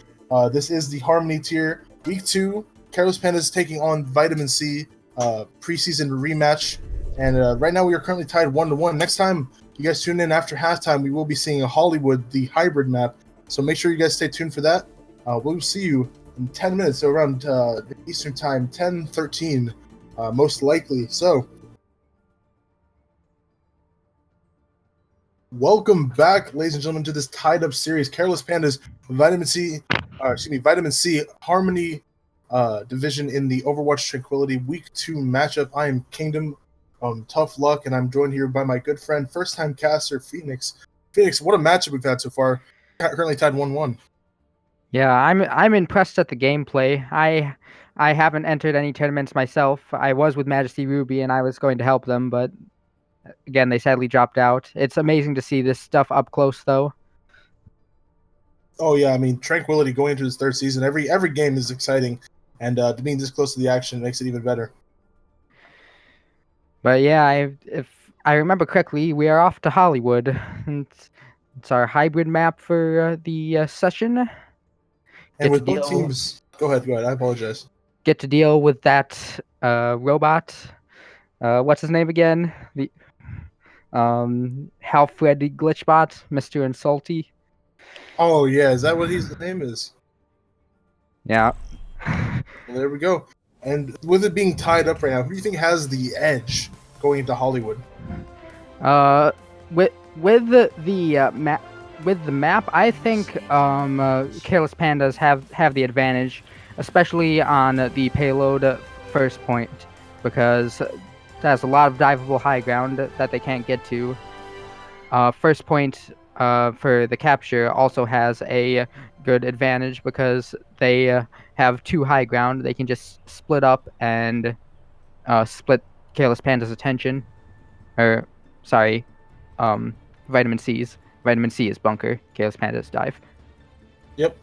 This is the Harmony tier. Week 2, Careless Pandas taking on Vitamin C, preseason rematch. And right now we are currently tied 1-1. Next time you guys tune in after halftime, we will be seeing a Hollywood, the hybrid map. So make sure you guys stay tuned for that. We'll see you in 10 minutes, so around Eastern Time, 10:13, most likely. So, welcome back, ladies and gentlemen, to this tied-up series. Careless Pandas, Vitamin C Harmony division in the Overwatch Tranquility Week 2 matchup. I am Kingdom. Tough luck, and I'm joined here by my good friend, first-time caster, Phoenix. Phoenix, what a matchup we've had so far. Currently tied 1-1. Yeah, I'm impressed at the gameplay. I haven't entered any tournaments myself. I was with Majesty Ruby, and I was going to help them, but again, they sadly dropped out. It's amazing to see this stuff up close, though. Oh yeah, I mean, Tranquility going into his 3rd season. Every game is exciting, and being this close to the action makes it even better. But yeah, if I remember correctly, we are off to Hollywood. It's our hybrid map for the session. And with both teams, go ahead. I apologize. get to deal with that robot. What's his name again? The Halfred Glitchbot, Mr. Insulty. Oh yeah, is that what his name is? Yeah. Well, there we go. And with it being tied up right now, who do you think has the edge going into Hollywood? With the map, I think Careless Pandas have the advantage, especially on the payload first point, because it has a lot of diveable high ground that they can't get to. First point for the capture also has a good advantage because they have two high ground. They can just split up and split Careless Panda's attention. Or, sorry, Vitamin C's. Vitamin C is bunker. Careless Panda's dive. Yep.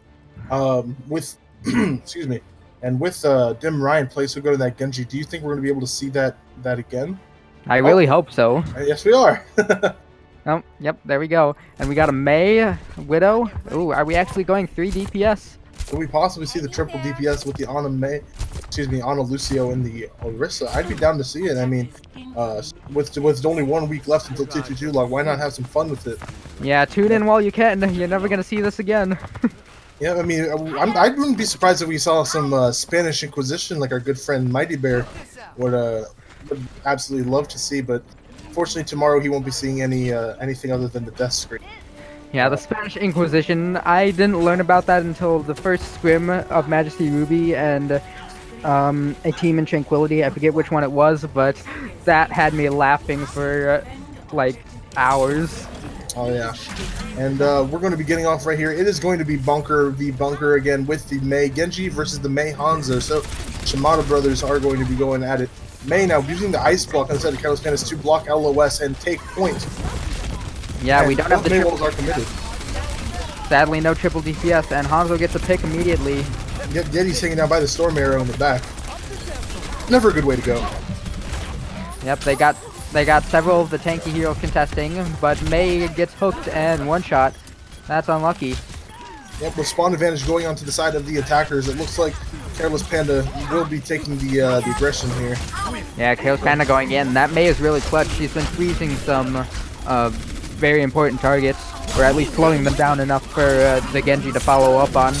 With excuse me, and with Dim Ryan plays who go to that Genji, do you think we're going to be able to see that again? I really hope so. Yes, we are. Oh, yep, there we go. And we got a Mei Widow. Ooh, are we actually going 3 DPS? Can we possibly see the triple DPS with the Ana Lucio and the Orisa? I'd be down to see it. I mean, with only 1 week left until 222 log, why not have some fun with it? Yeah, tune in while you can. You're never gonna see this again. Yeah, I mean, I wouldn't be surprised if we saw some Spanish Inquisition, like our good friend Mighty Bear would absolutely love to see. But fortunately, tomorrow he won't be seeing anything other than the death screen. Yeah, the Spanish Inquisition. I didn't learn about that until the first scrim of Majesty Ruby and a team in Tranquility. I forget which one it was, but that had me laughing for like hours. Oh yeah, and we're going to be getting off right here. It is going to be Bunker v Bunker again with the Mei Genji versus the Mei Hanzo. So Shimada brothers are going to be going at it. Mei now using the ice block inside the Careless Pandas to block LOS and take point. Yeah, and we don't have the Mei triple. walls are committed. Sadly, no triple DPS, and Hanzo gets a pick immediately. Yeti's hanging down by the Storm Arrow in the back. Never a good way to go. Yep, they got several of the tanky heroes contesting, but Mei gets hooked and one shot. That's unlucky. Yep, with spawn advantage going onto the side of the attackers, it looks like Careless Panda will be taking the aggression here. Yeah, Careless Panda going in. That Mei is really clutch. She's been freezing some very important targets, or at least slowing them down enough for the Genji to follow up on.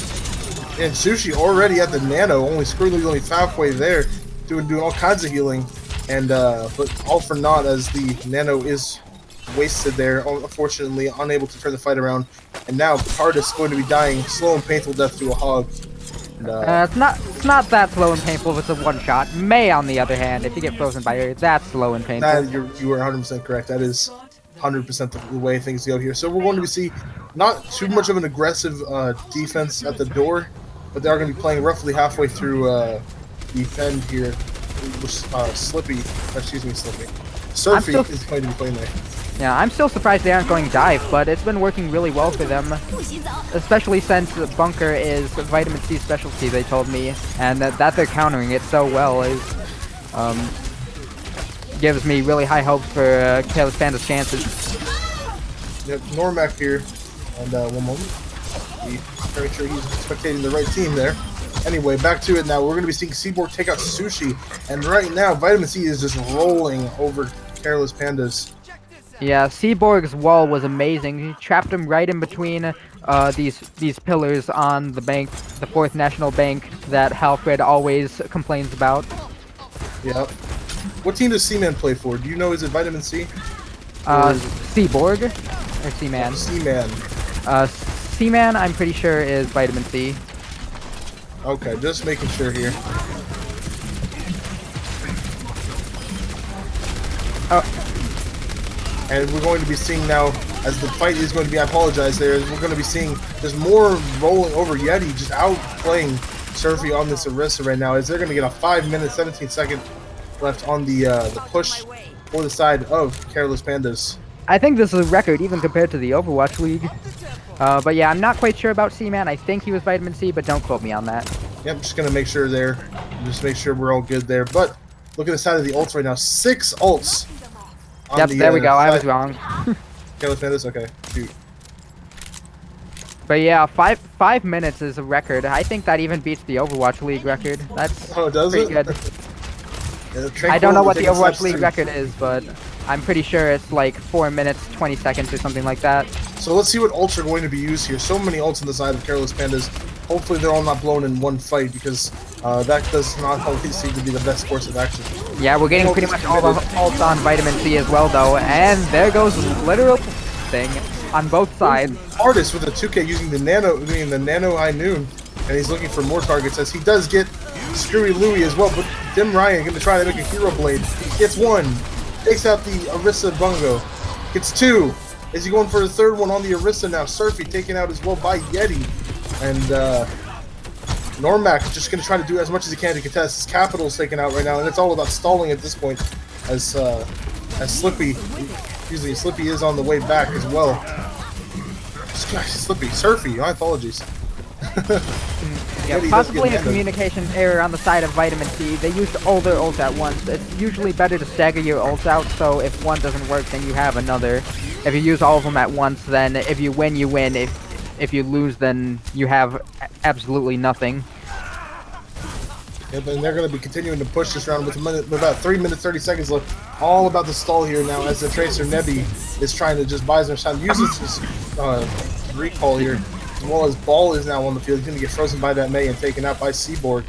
And Sushi already at the Nano, only halfway there, doing all kinds of healing, and but all for naught as the Nano is wasted there, unfortunately unable to turn the fight around. And now Pandas going to be dying slow and painful death to a hog. And, it's not that slow and painful if it's a one shot. Mei, on the other hand, if you get frozen by her, that's slow and painful. You are 100% correct. That is 100% the way things go here. So we're going to see not too much of an aggressive defense at the door, but they are going to be playing roughly halfway through the bend here. Surfy is going to be playing there. Yeah, I'm still surprised they aren't going dive, but it's been working really well for them. Especially since Bunker is Vitamin C specialty, they told me, and that they're countering it so well is gives me really high hopes for Careless Panda's chances. Yep, Normac here, and one moment. Very sure he's spectating the right team there. Anyway, back to it now. We're going to be seeing Seaborg take out Sushi, and right now Vitamin C is just rolling over Careless Pandas. Yeah, Seaborg's wall was amazing. He trapped him right in between these pillars on the bank, the 4th National Bank that Halfred always complains about. Yep. What team does Seaman play for? Do you know? Is it Vitamin C? Seaborg or Seaman? Seaman. Seaman, I'm pretty sure is Vitamin C. Okay, just making sure here. And we're going to be seeing now, as the fight is going to be, I apologize there, we're going to be seeing there's more rolling over. Yeti just outplaying Surfy on this Orisa right now, as they're going to get a 5-minute, 17-second left on the push for the side of Careless Pandas. I think this is a record, even compared to the Overwatch League. But yeah, I'm not quite sure about Seaman. I think he was Vitamin C, but don't quote me on that. Yep, just going to make sure there. Just make sure we're all good there. But look at the side of the ults right now. 6 ults. Yep, there we go. I was wrong. Careless Pandas? Okay, shoot. But yeah, 5 minutes is a record. I think that even beats the Overwatch League record. That's Oh, does pretty it? good. Yeah, I don't know what the taking Overwatch steps League too. record is, but I'm pretty sure it's like 4 minutes 20 seconds or something like that. So let's see what ults are going to be used here. So many ults on the side of Careless Pandas. Hopefully they're all not blown in one fight because that does not always seem to be the best course of action. Yeah, we're getting pretty much all the ults on Vitamin C as well, though, and there goes literal thing on both sides. Artist with a 2K using the nano high noon, and he's looking for more targets as he does get Screwy Louie as well. But Dim Ryan going to try to make a hero blade. Gets one, takes out the Orisa Bungo, gets two. Is he going for the third one on the Orisa now? Surfy taken out as well by Yeti, and Normac just going to try to do as much as he can to contest. His capital's taken out right now, and it's all about stalling at this point as Slippy is on the way back as well. Surfy, my apologies. Yeah, possibly a communication error on the side of Vitamin C. They used all their ults at once. It's usually better to stagger your ults out, so if one doesn't work, then you have another. If you use all of them at once, then if you win, you win. If you lose, then you have absolutely nothing. Yep, and they're going to be continuing to push this round with about 3 minutes 30 seconds left. All about the stall here now as the Tracer Nebi is trying to just buy some time. Uses his recall here, as well as Ball is now on the field. He's going to get frozen by that Mei and taken out by Seaborg.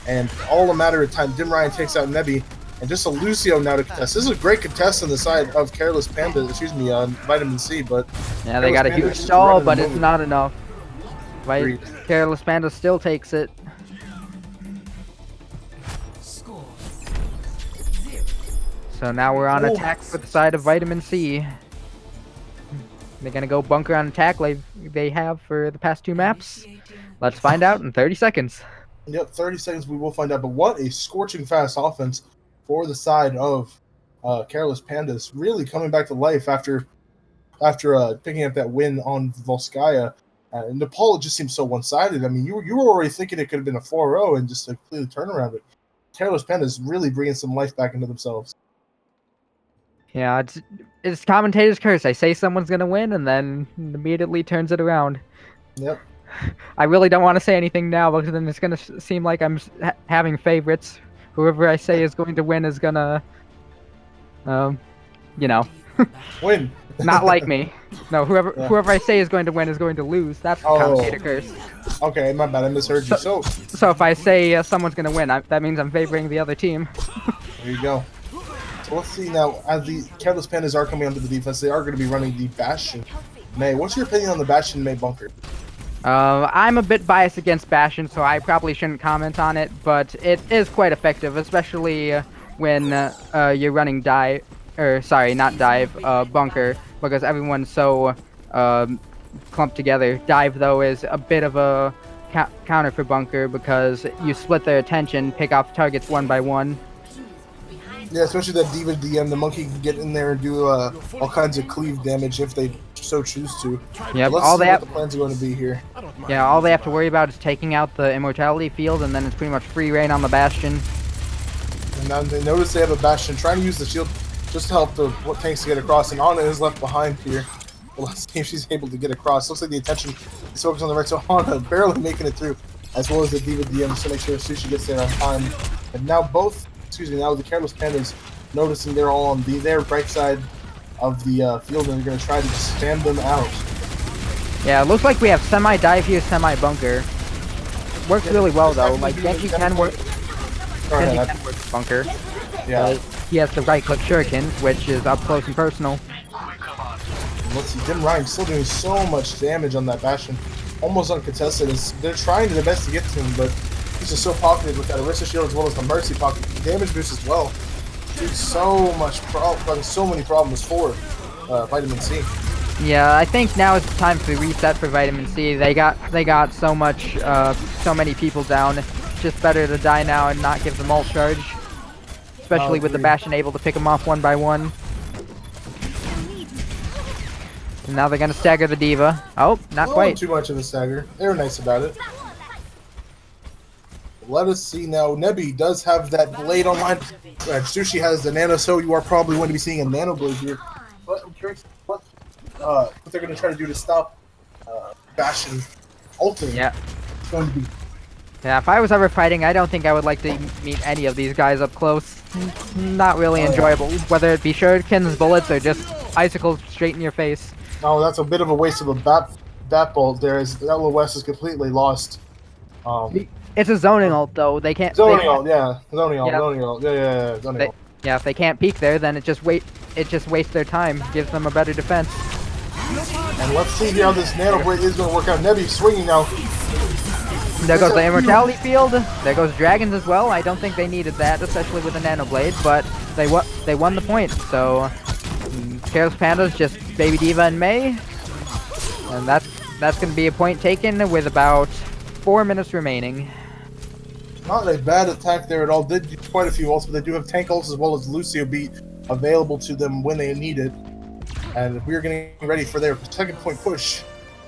And all a matter of time, Dim Ryan takes out Nebi. And just a Lucio now to contest. This is a great contest on the side of Careless Panda, Vitamin C, but... Yeah, they got a huge stall, but it's not enough. Careless Panda still takes it. So now we're on attack with the side of Vitamin C. They're gonna go bunker on attack like they have for the past 2 maps. Let's find out in 30 seconds. Yep, 30 seconds we will find out. But what a scorching fast offense for the side of Careless Pandas, really coming back to life after picking up that win on Volskaya. And Nepal just seems so one-sided. I mean, you were already thinking it could have been a 4-0 and just a complete turnaround. But Careless Pandas really bringing some life back into themselves. Yeah, it's commentator's curse. I say someone's gonna win, and then immediately turns it around. Yep. I really don't want to say anything now, because then it's gonna seem like I'm having favorites. Whoever I say is going to win is gonna, you know, win. Not like me. No, whoever I say is going to win is going to lose. That's the commentator curse. Okay, my bad. I misheard you. So if I say someone's gonna win, that means I'm favoring the other team. There you go. So let's see now. As the Careless Pandas are coming onto the defense, they are going to be running the Bastion Mei. What's your opinion on the Bastion Mei bunker? I'm a bit biased against Bastion, so I probably shouldn't comment on it, but it is quite effective, especially when you're running bunker, because everyone's so clumped together. Dive, though, is a bit of a counter for bunker because you split their attention, pick off targets one by one. Yeah, especially that Diva DM, the monkey can get in there and do all kinds of cleave damage if they so choose to. Yep, let's see what the plans are going to be here. Yeah, all they have to worry about is taking out the immortality field, and then it's pretty much free reign on the Bastion. And now they notice they have a Bastion trying to use the shield just to help the tanks to get across, and Ana is left behind here. Well, let's see if she's able to get across. Looks like the attention is focused on the right, so Ana barely making it through, as well as the Diva DM, just to make sure Sushi gets there on time. And now now the Careless Pandas noticing they're all on their right side of the field, and they're going to try to just spam them out. Yeah, it looks like we have semi-dive here, semi-bunker. Works really well, though. Like, Genji can work bunker. Yeah. He has the right-click shuriken, which is up close and personal. Let's see, Dim Ryan still doing so much damage on that Bastion. Almost uncontested. They're trying their best to get to him, but he's just so pocketed with that Orisa shield as well as the Mercy pocket. Damage boost as well. Dude, so many problems for Vitamin C. Yeah, I think now is the time to reset for Vitamin C. They got so many people down. It's just better to die now and not give them ult charge. Especially with the Bastion able to pick them off one by one. And now they're gonna stagger the Diva. Oh, not quite. Too much of a stagger. They were nice about it. Let us see now. Nebi does have that blade online. Sushi has the nano, so you are probably going to be seeing a nano blade here. But I'm curious what they're going to try to do to stop Bastion ultimate. Yeah. It's going to be Yeah, if I was ever fighting, I don't think I would like to meet any of these guys up close. Not really enjoyable, whether it be shurikens, bullets, or just icicles straight in your face. no, that's a bit of a waste of a bat bolt there, as LOS is completely lost. It's a zoning ult though. They can't. Zoning ult, yeah. Zoning ult, Yeah. zoning ult. Yeah, zoning They, ult. yeah, if they can't peek there, then it just wastes their time, gives them a better defense. And let's see how this Nano Blade is going to work out. Nebby swinging now. There goes the immortality field. There goes dragons as well. I don't think they needed that, especially with the nano blade, but they won the point. So Careless Pandas just Baby Diva and May, and that's gonna be a point taken with about 4 minutes remaining. Not a bad attack there at all. Did use quite a few ults, but they do have tank ults as well as Lucio Beat available to them when they need it. And we're getting ready for their second point push.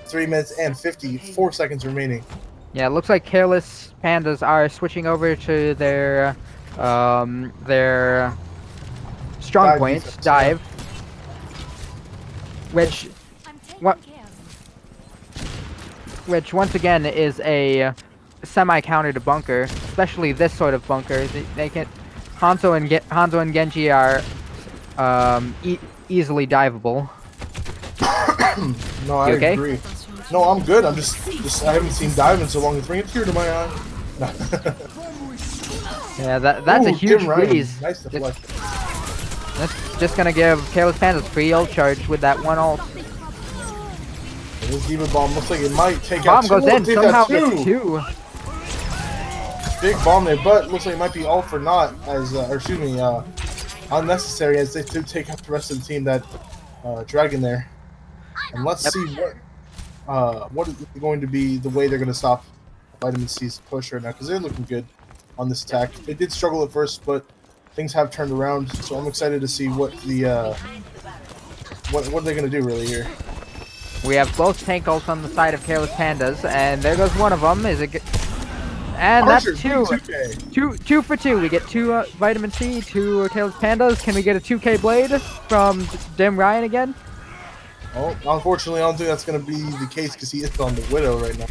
3 minutes and 54 seconds remaining. Yeah, it looks like Careless Pandas are switching over to their strong Dive point, defense, dive, which once again is a semi-counter to bunker, especially this sort of bunker. They can Hanzo and Genji are easily diveable. No, I okay? agree. No, I'm good. I'm just I haven't seen dive in so long. It's bringing a tear to my eye. Yeah, that's a Ooh, huge Tim Ryan. freeze. Nice deflection. That's just gonna give Careless Pandas free ult charge with that one ult. And this Demon Bomb looks like it might take Bomb out goes in, Take somehow out gets two. Big bomb there, but looks like it might be all for naught as, or excuse me, unnecessary as they do take out the rest of the team. That dragon there, and let's see what is going to be the way they're going to stop Vitamin C's push right now, because they're looking good on this attack. They did struggle at first, but things have turned around. So I'm excited to see what the what are they going to do really here. We have both tank ults on the side of Careless Pandas, and there goes one of them. And Archer, that's two. 2K. Two for two. We get two Vitamin C, two Careless Pandas. Can we get a 2K blade from Dim Ryan again? Oh, unfortunately, I don't think that's going to be the case because he is on the Widow right now.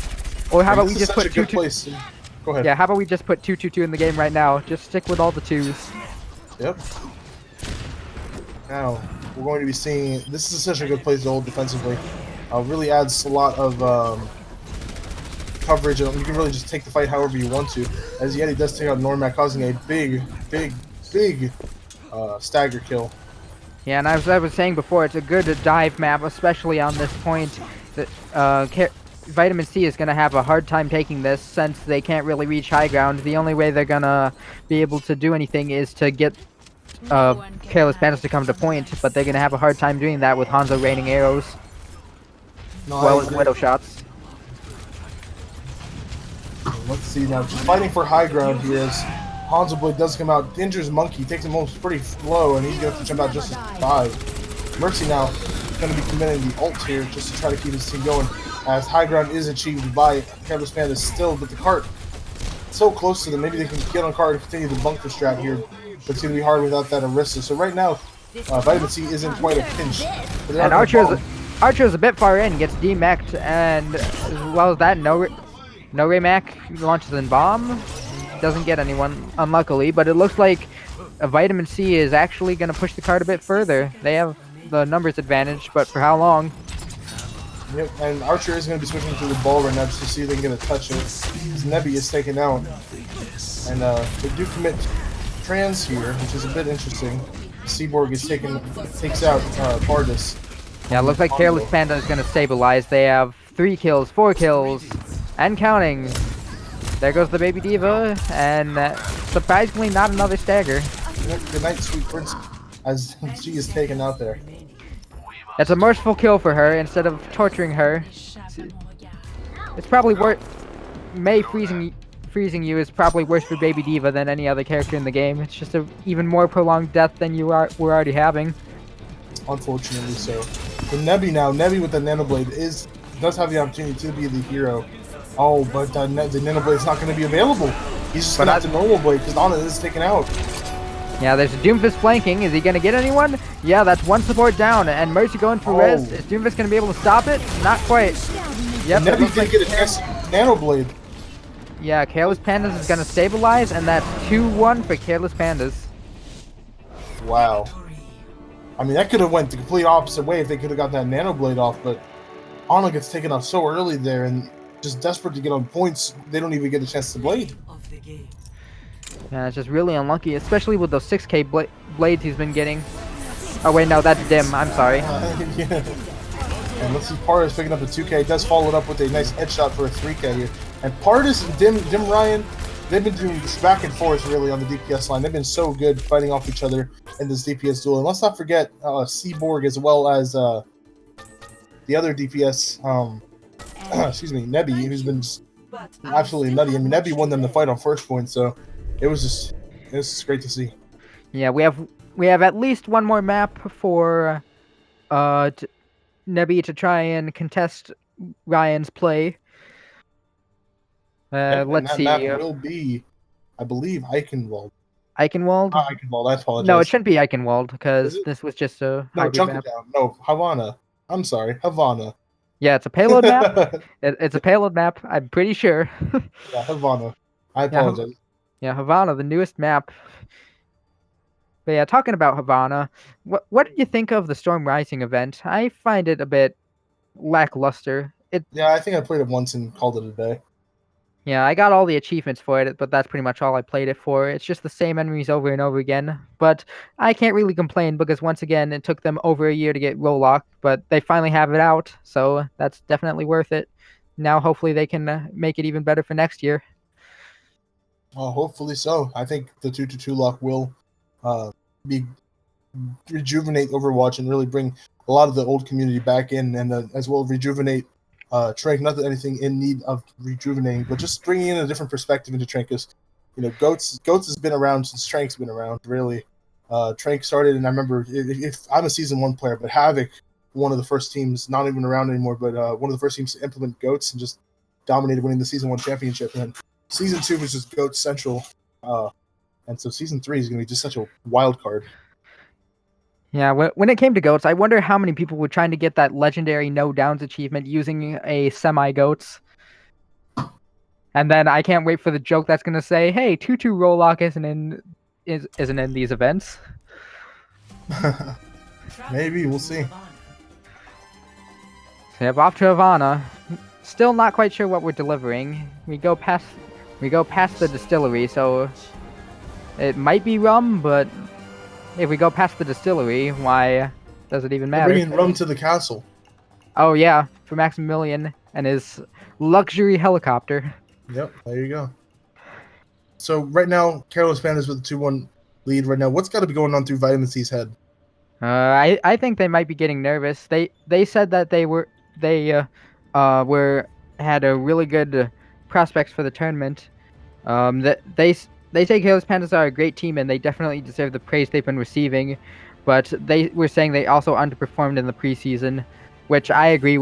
Or how about we This is just such put a good 2-2? place. Go ahead. Yeah, how about we just put 2-2-2 in the game right now? Just stick with all the twos. Yep. Now, we're going to be seeing... This is such a good place to hold defensively. Really adds a lot of coverage. You can really just take the fight however you want to. As Yeti does take out Normac, causing a big stagger kill. Yeah, and as I was saying before, it's a good dive map, especially on this point. Vitamin C is going to have a hard time taking this since they can't really reach high ground. The only way they're going to be able to do anything is to get Careless Pandas to come to point, but they're going to have a hard time doing that with Hanzo raining arrows, No, as well as Widow shots. Let's see now. Just fighting for high ground here as Hanzo Blade does come out. Injures Monkey, takes him almost pretty low, and he's going to have to jump out just to survive. Mercy now going to be committing the ult here just to try to keep his team going. As high ground is achieved by Careless Pandas still, but the cart so close to them. Maybe they can get on cart and continue the bunker strat here, but it's going to be hard without that Arista. So right now, Vitamin C isn't quite a pinch. And Archer is a bit far in, gets demeched, and as well as that, no Raymac launches in bomb. Doesn't get anyone, unluckily, but it looks like Vitamin C is actually going to push the card a bit further. They have the numbers advantage, but for how long? Yep, and Archer is going to be switching to the ball right now just to see if they can get a touch in. As Nebby is taken out. And they do commit trans here, which is a bit interesting. Seaborg takes out Pandas. Yeah, it looks like Careless Panda is going to stabilize. They have 3 kills, 4 kills, and counting. There goes the Baby Diva, and surprisingly not another stagger. Good night, Sweet Prince, as she is taken out there. It's a merciful kill for her instead of torturing her. It's probably worth... May freezing you is probably worse for Baby Diva than any other character in the game. It's just an even more prolonged death than we're already having. Unfortunately so. The Nebby now, Nebby with the Nanoblade does have the opportunity to be the hero. Oh, but the Nanoblade's not going to be available. He's just going to have the normal blade because Anna is taken out. Yeah, there's a Doomfist flanking. Is he going to get anyone? Yeah, that's one support down. And Mercy going for res. Is Doomfist going to be able to stop it? Not quite. Yep, And it Nebby looks did like get a chance to Nano Blade. yeah, Careless Pandas is gonna stabilize, and that's 2-1 for Careless Pandas. Wow. I mean, that could have went the complete opposite way if they could have got that Nano Blade off, but Ana gets taken off so early there, and just desperate to get on points, they don't even get a chance to blade. Yeah, it's just really unlucky, especially with those 6K blades he's been getting. Oh wait, no, that's Dim. I'm sorry. Yeah. And let's see, Pardus picking up a 2K. Does follow it up with a nice headshot for a 3K here. And Pardus and Dim Ryan, they've been doing this back and forth really on the DPS line. They've been so good fighting off each other in this DPS duel. And let's not forget Seaborg as well as the other DPS, excuse me, Nebby, who's been absolutely nutty. I mean, Nebby won them the fight on first point, so it was just great to see. Yeah, we have at least one more map for Nebby to try and contest Ryan's play. And Let's that see. map will be, I believe, Eichenwald. Eichenwald? Not Eichenwald, I apologize. No, it shouldn't be Eichenwald Is because it? this was just a No, hybrid map. Junkertown. No, Havana. I'm sorry, Havana. Yeah, it's a payload map. It's a payload map. I'm pretty sure. Yeah, Havana. I Yeah, apologize. yeah, Havana, the newest map. But yeah, talking about Havana, what did you think of the Storm Rising event? I find it a bit lackluster. Yeah, I think I played it once and called it a day. Yeah, I got all the achievements for it, but that's pretty much all I played it for. It's just the same enemies over and over again. But I can't really complain because once again, it took them over a year to get Rollock, but they finally have it out, so that's definitely worth it. Now, hopefully, they can make it even better for next year. Hopefully so. I think the 2-2 lock will be rejuvenate Overwatch and really bring a lot of the old community back in, and as well rejuvenate Trank. Not that anything in need of rejuvenating, but just bringing in a different perspective into Trank. Because Goats has been around since Trank's been around. Really, Trank started, and I remember if I'm a season 1 player, but Havoc, one of the first teams, not even around anymore, but one of the first teams to implement Goats and just dominated, winning the season 1 championship. And then season 2 was just Goats Central, and so season 3 is going to be just such a wild card. Yeah, when it came to goats, I wonder how many people were trying to get that legendary no downs achievement using a semi goats. And then I can't wait for the joke that's gonna say, "Hey, 2-2 Rollock isn't in these events." Maybe we'll see. So yeah, off to Havana. Still not quite sure what we're delivering. We go past the distillery, so it might be rum, but if we go past the distillery, why does it even matter? Bringing rum to the castle. Oh yeah, for Maximilian and his luxury helicopter. Yep, there you go. So right now, Careless Pandas with a 2-1 lead right now. What's got to be going on through Vitamin C's head? I think they might be getting nervous. They said that they had a really good prospects for the tournament. That they say Careless Pandas are a great team and they definitely deserve the praise they've been receiving, but they were saying they also underperformed in the preseason, which I agree.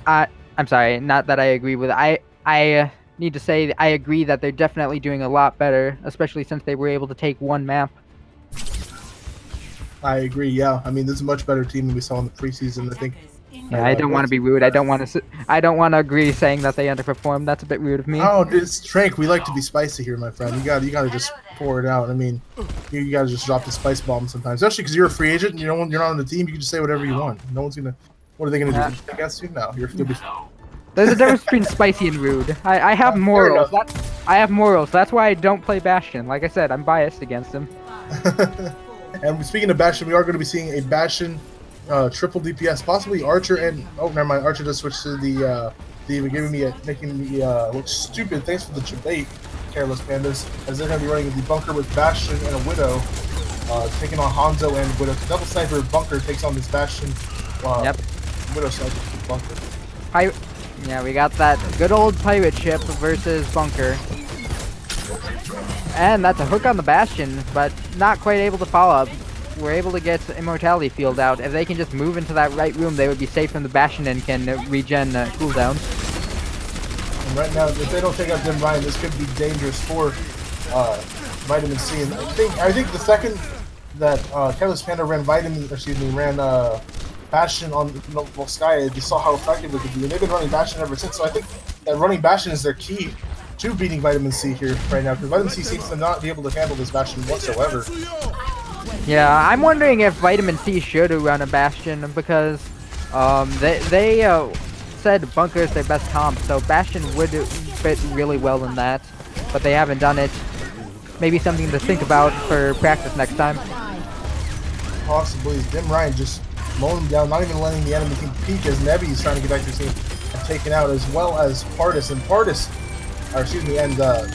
I'm sorry, not that I agree with. I need to say I agree that they're definitely doing a lot better, especially since they were able to take one map. I agree. Yeah, I mean, this is a much better team than we saw in the preseason. I think. Yeah, I don't want to be rude. I don't want to agree saying that they underperformed. That's a bit rude of me. Oh, it's Trank. We like to be spicy here, my friend. You got to just pour it out. I mean, you got to just drop the spice bomb sometimes, especially because you're a free agent. You're not on the team. You can just say whatever you want. No one's gonna. What are they gonna do? Against you? No, you're stupid. There's a difference between spicy and rude. I have morals. I have morals. That's why I don't play Bastion. Like I said, I'm biased against him. And speaking of Bastion, we are going to be seeing a Bastion triple DPS, possibly Archer and never mind. Archer just switched to the making me look stupid. Thanks for the debate, Careless Pandas, as they're going to be running the bunker with Bastion and a Widow, taking on Hanzo and Widow. Double sniper bunker takes on this Bastion. Yep. Widow sniper bunker. Yeah, we got that good old pirate ship versus bunker. And that's a hook on the Bastion, but not quite able to follow up. We're able to get Immortality Field out. If they can just move into that right room, they would be safe from the Bastion and can regen cooldown. And right now, if they don't take out Dim Ryan, this could be dangerous for Vitamin C. And I think the second that Careless Panda ran Passive Bastion on Volskaya, you saw how effective it could be, and they've been running Bastion ever since. So I think that running Bastion is their key to beating Vitamin C here right now, because Vitamin C seems to not be able to handle this Bastion whatsoever. Yeah, I'm wondering if Vitamin C should run a Bastion because they said Bunker is their best comp, so Bastion would fit really well in that, but they haven't done it. Maybe something to think about for practice next time. Possibly. Dim Ryan just mowing him down, not even letting the enemy team peek as Nebby is trying to get back to his team and taken out, as well as Pardus. And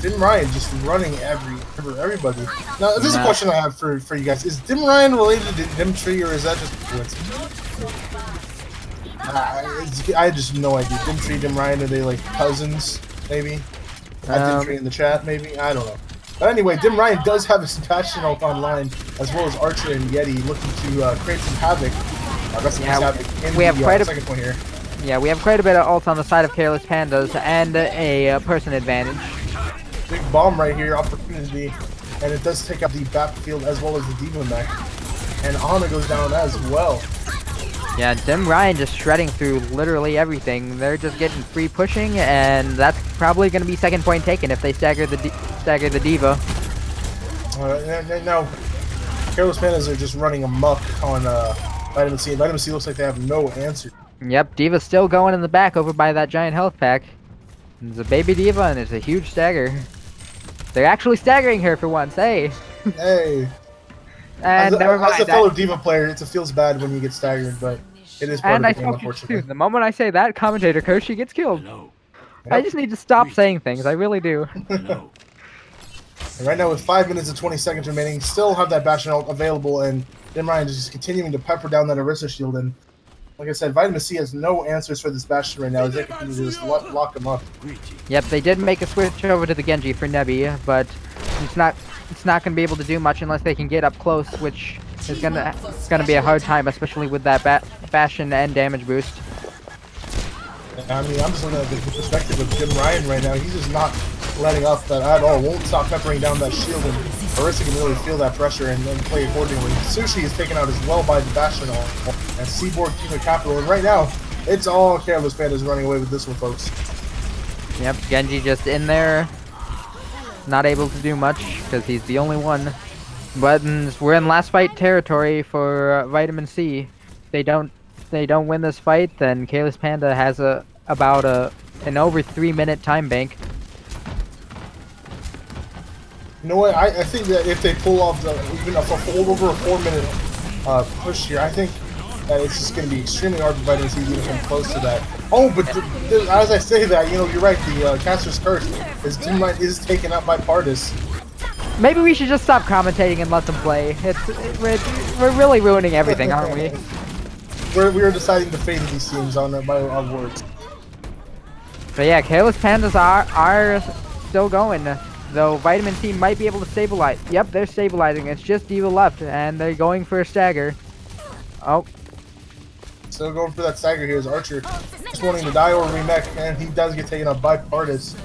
Dim Ryan just running everybody. Now, this is a question I have for you guys. Is Dim Ryan related to Dim Tree, or is that just a coincidence? I just have no idea. Dim Tree, Dim Ryan, are they like cousins, maybe? Dim Tree in the chat, maybe? I don't know. But anyway, Dim Ryan does have his Bastion ult online, as well as Archer and Yeti looking to create some havoc. We have quite a second point here. Yeah, we have quite a bit of ult on the side of Careless Pandas and a person advantage. Big bomb right here, opportunity, and it does take out the backfield as well as the Diva mech. And Ana goes down as well. Yeah, Dim Ryan just shredding through literally everything. They're just getting free pushing, and that's probably going to be second point taken if they stagger the Diva. Now, Careless Pandas are just running amok on Vitamin C. Vitamin C looks like they have no answer. Yep, Diva's still going in the back over by that giant health pack. It's a baby Diva, and it's a huge stagger. They're actually staggering her for once, hey! Hey! And never mind. As a fellow Diva player, it feels bad when you get staggered, but it is part of the game, unfortunately. The moment I say that, commentator Koshi gets killed. No. Yep. I just need to stop saying things, I really do. No. And right now, with 5 minutes and 20 seconds remaining, still have that Bastion ult available, and Dim Ryan is just continuing to pepper down that Orisa shield. And like I said, Vitamin C has no answers for this Bastion right now, as they continue to just lock him up. Yep, they did make a switch over to the Genji for Nebby, but it's not going to be able to do much unless they can get up close, which is gonna be a hard time, especially with that Bastion and damage boost. I mean, I'm just looking at the perspective of Dim Ryan right now. He's just not letting up that at all. Won't stop peppering down that shield, and Orisa can really feel that pressure and then play accordingly. Sushi is taken out as well by the Bastion ult, and Seaboard Team of Capital. And right now, it's all Careless Pandas running away with this one, folks. Yep, Genji just in there, not able to do much because he's the only one. But we're in last fight territory for Vitamin C. If they don't win this fight, then Careless Panda has about an over 3 minute time bank. You know what? I think that if they pull off even over a 4 minute push here, I think that it's just going to be extremely hard for Vitamin C to even come close to that. Oh, but as I say that, you know, you're right. The Caster's Curse is taken out by Pardus. Maybe we should just stop commentating and let them play. We're really ruining everything, aren't we? We are deciding the fate of these teams by our words. But yeah, Careless Pandas are still going, though Vitamin C might be able to stabilize. Yep, they're stabilizing. It's just Diva left, and they're going for a stagger. Oh. Still going for that stagger here is Archer. Just wanting to die or remech, and he does get taken out by Pardus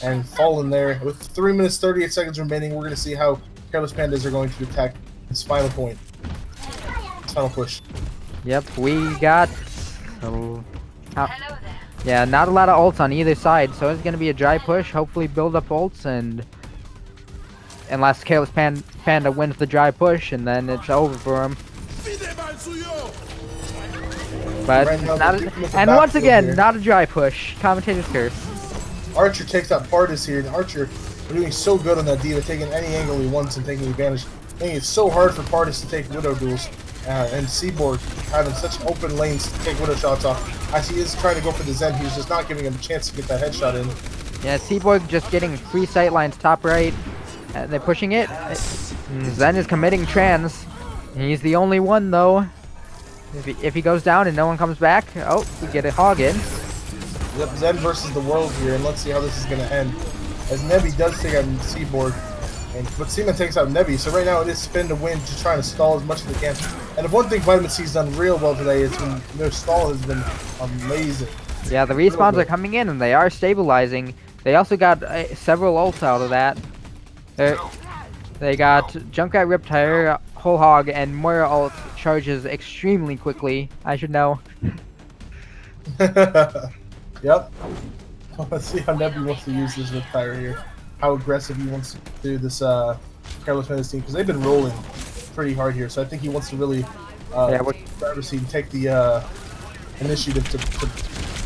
and fallen there. With 3 minutes 38 seconds remaining, we're going to see how Careless Pandas are going to attack this final point. This final push. Yep, we got... yeah, not a lot of ults on either side, so it's going to be a dry push. Hopefully build up ults, and unless Careless Panda wins the dry push, and then it's over for him. But right now, once again, not a dry push. Commentator's curse. Archer takes out Pardus here, and Archer doing so good on that Diva, taking any angle he wants and taking advantage. Making it so hard for Pardus to take Widow duels. And Seaboard having such open lanes to take Widow shots off. As he is trying to go for the Zen, he's just not giving him a chance to get that headshot in. Yeah, Seaboard just getting free sight lines top right. They're pushing it. Zen is committing trans. He's the only one, though. If he goes down and no one comes back, oh, we get a hog in. Yep, Zen versus the world here, and let's see how this is going to end. As Nebby does take out Seaboard, but Seaman takes out Nebby, so right now it is spin to win, just trying to stall as much as they can. And if one thing Vitamin C's done real well today, it's when their stall has been amazing. Yeah, the respawns are coming in, and they are stabilizing. They also got several ults out of that. They got Junkrat Riptire, Whole Hog, and Moira ult charges extremely quickly. I should know. Yep. Let's see how Nebby wants to use this Riptire here. How aggressive he wants to do this Careless Pandas team, because they've been rolling pretty hard here. So I think he wants to really driver's seat and take the initiative to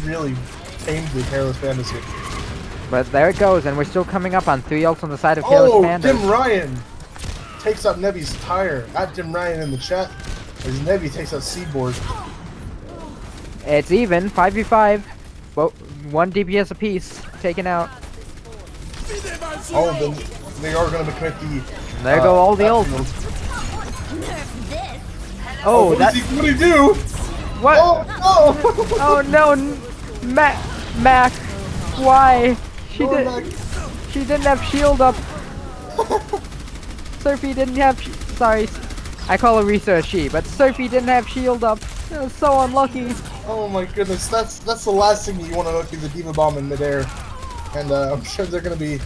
really tame the Careless Pandas here. But there it goes, and we're still coming up on 3 ults on the side of Careless Pandas. Dim Ryan takes out Nebby's tire. At Dim Ryan in the chat as Nebby takes out Seaboard. It's even, 5v5. Well, 1 DPS apiece taken out. Oh, then they are going to commit the. There go all the ults. Oh, what did he do? What? Oh no! Oh no, Mac, why? She didn't have shield up. Surfy didn't have. Sorry, I call Arisa a she, but Surfy didn't have shield up. It was so unlucky. Oh my goodness, that's the last thing you want to hook is a Diva Bomb in midair, and I'm sure they're gonna be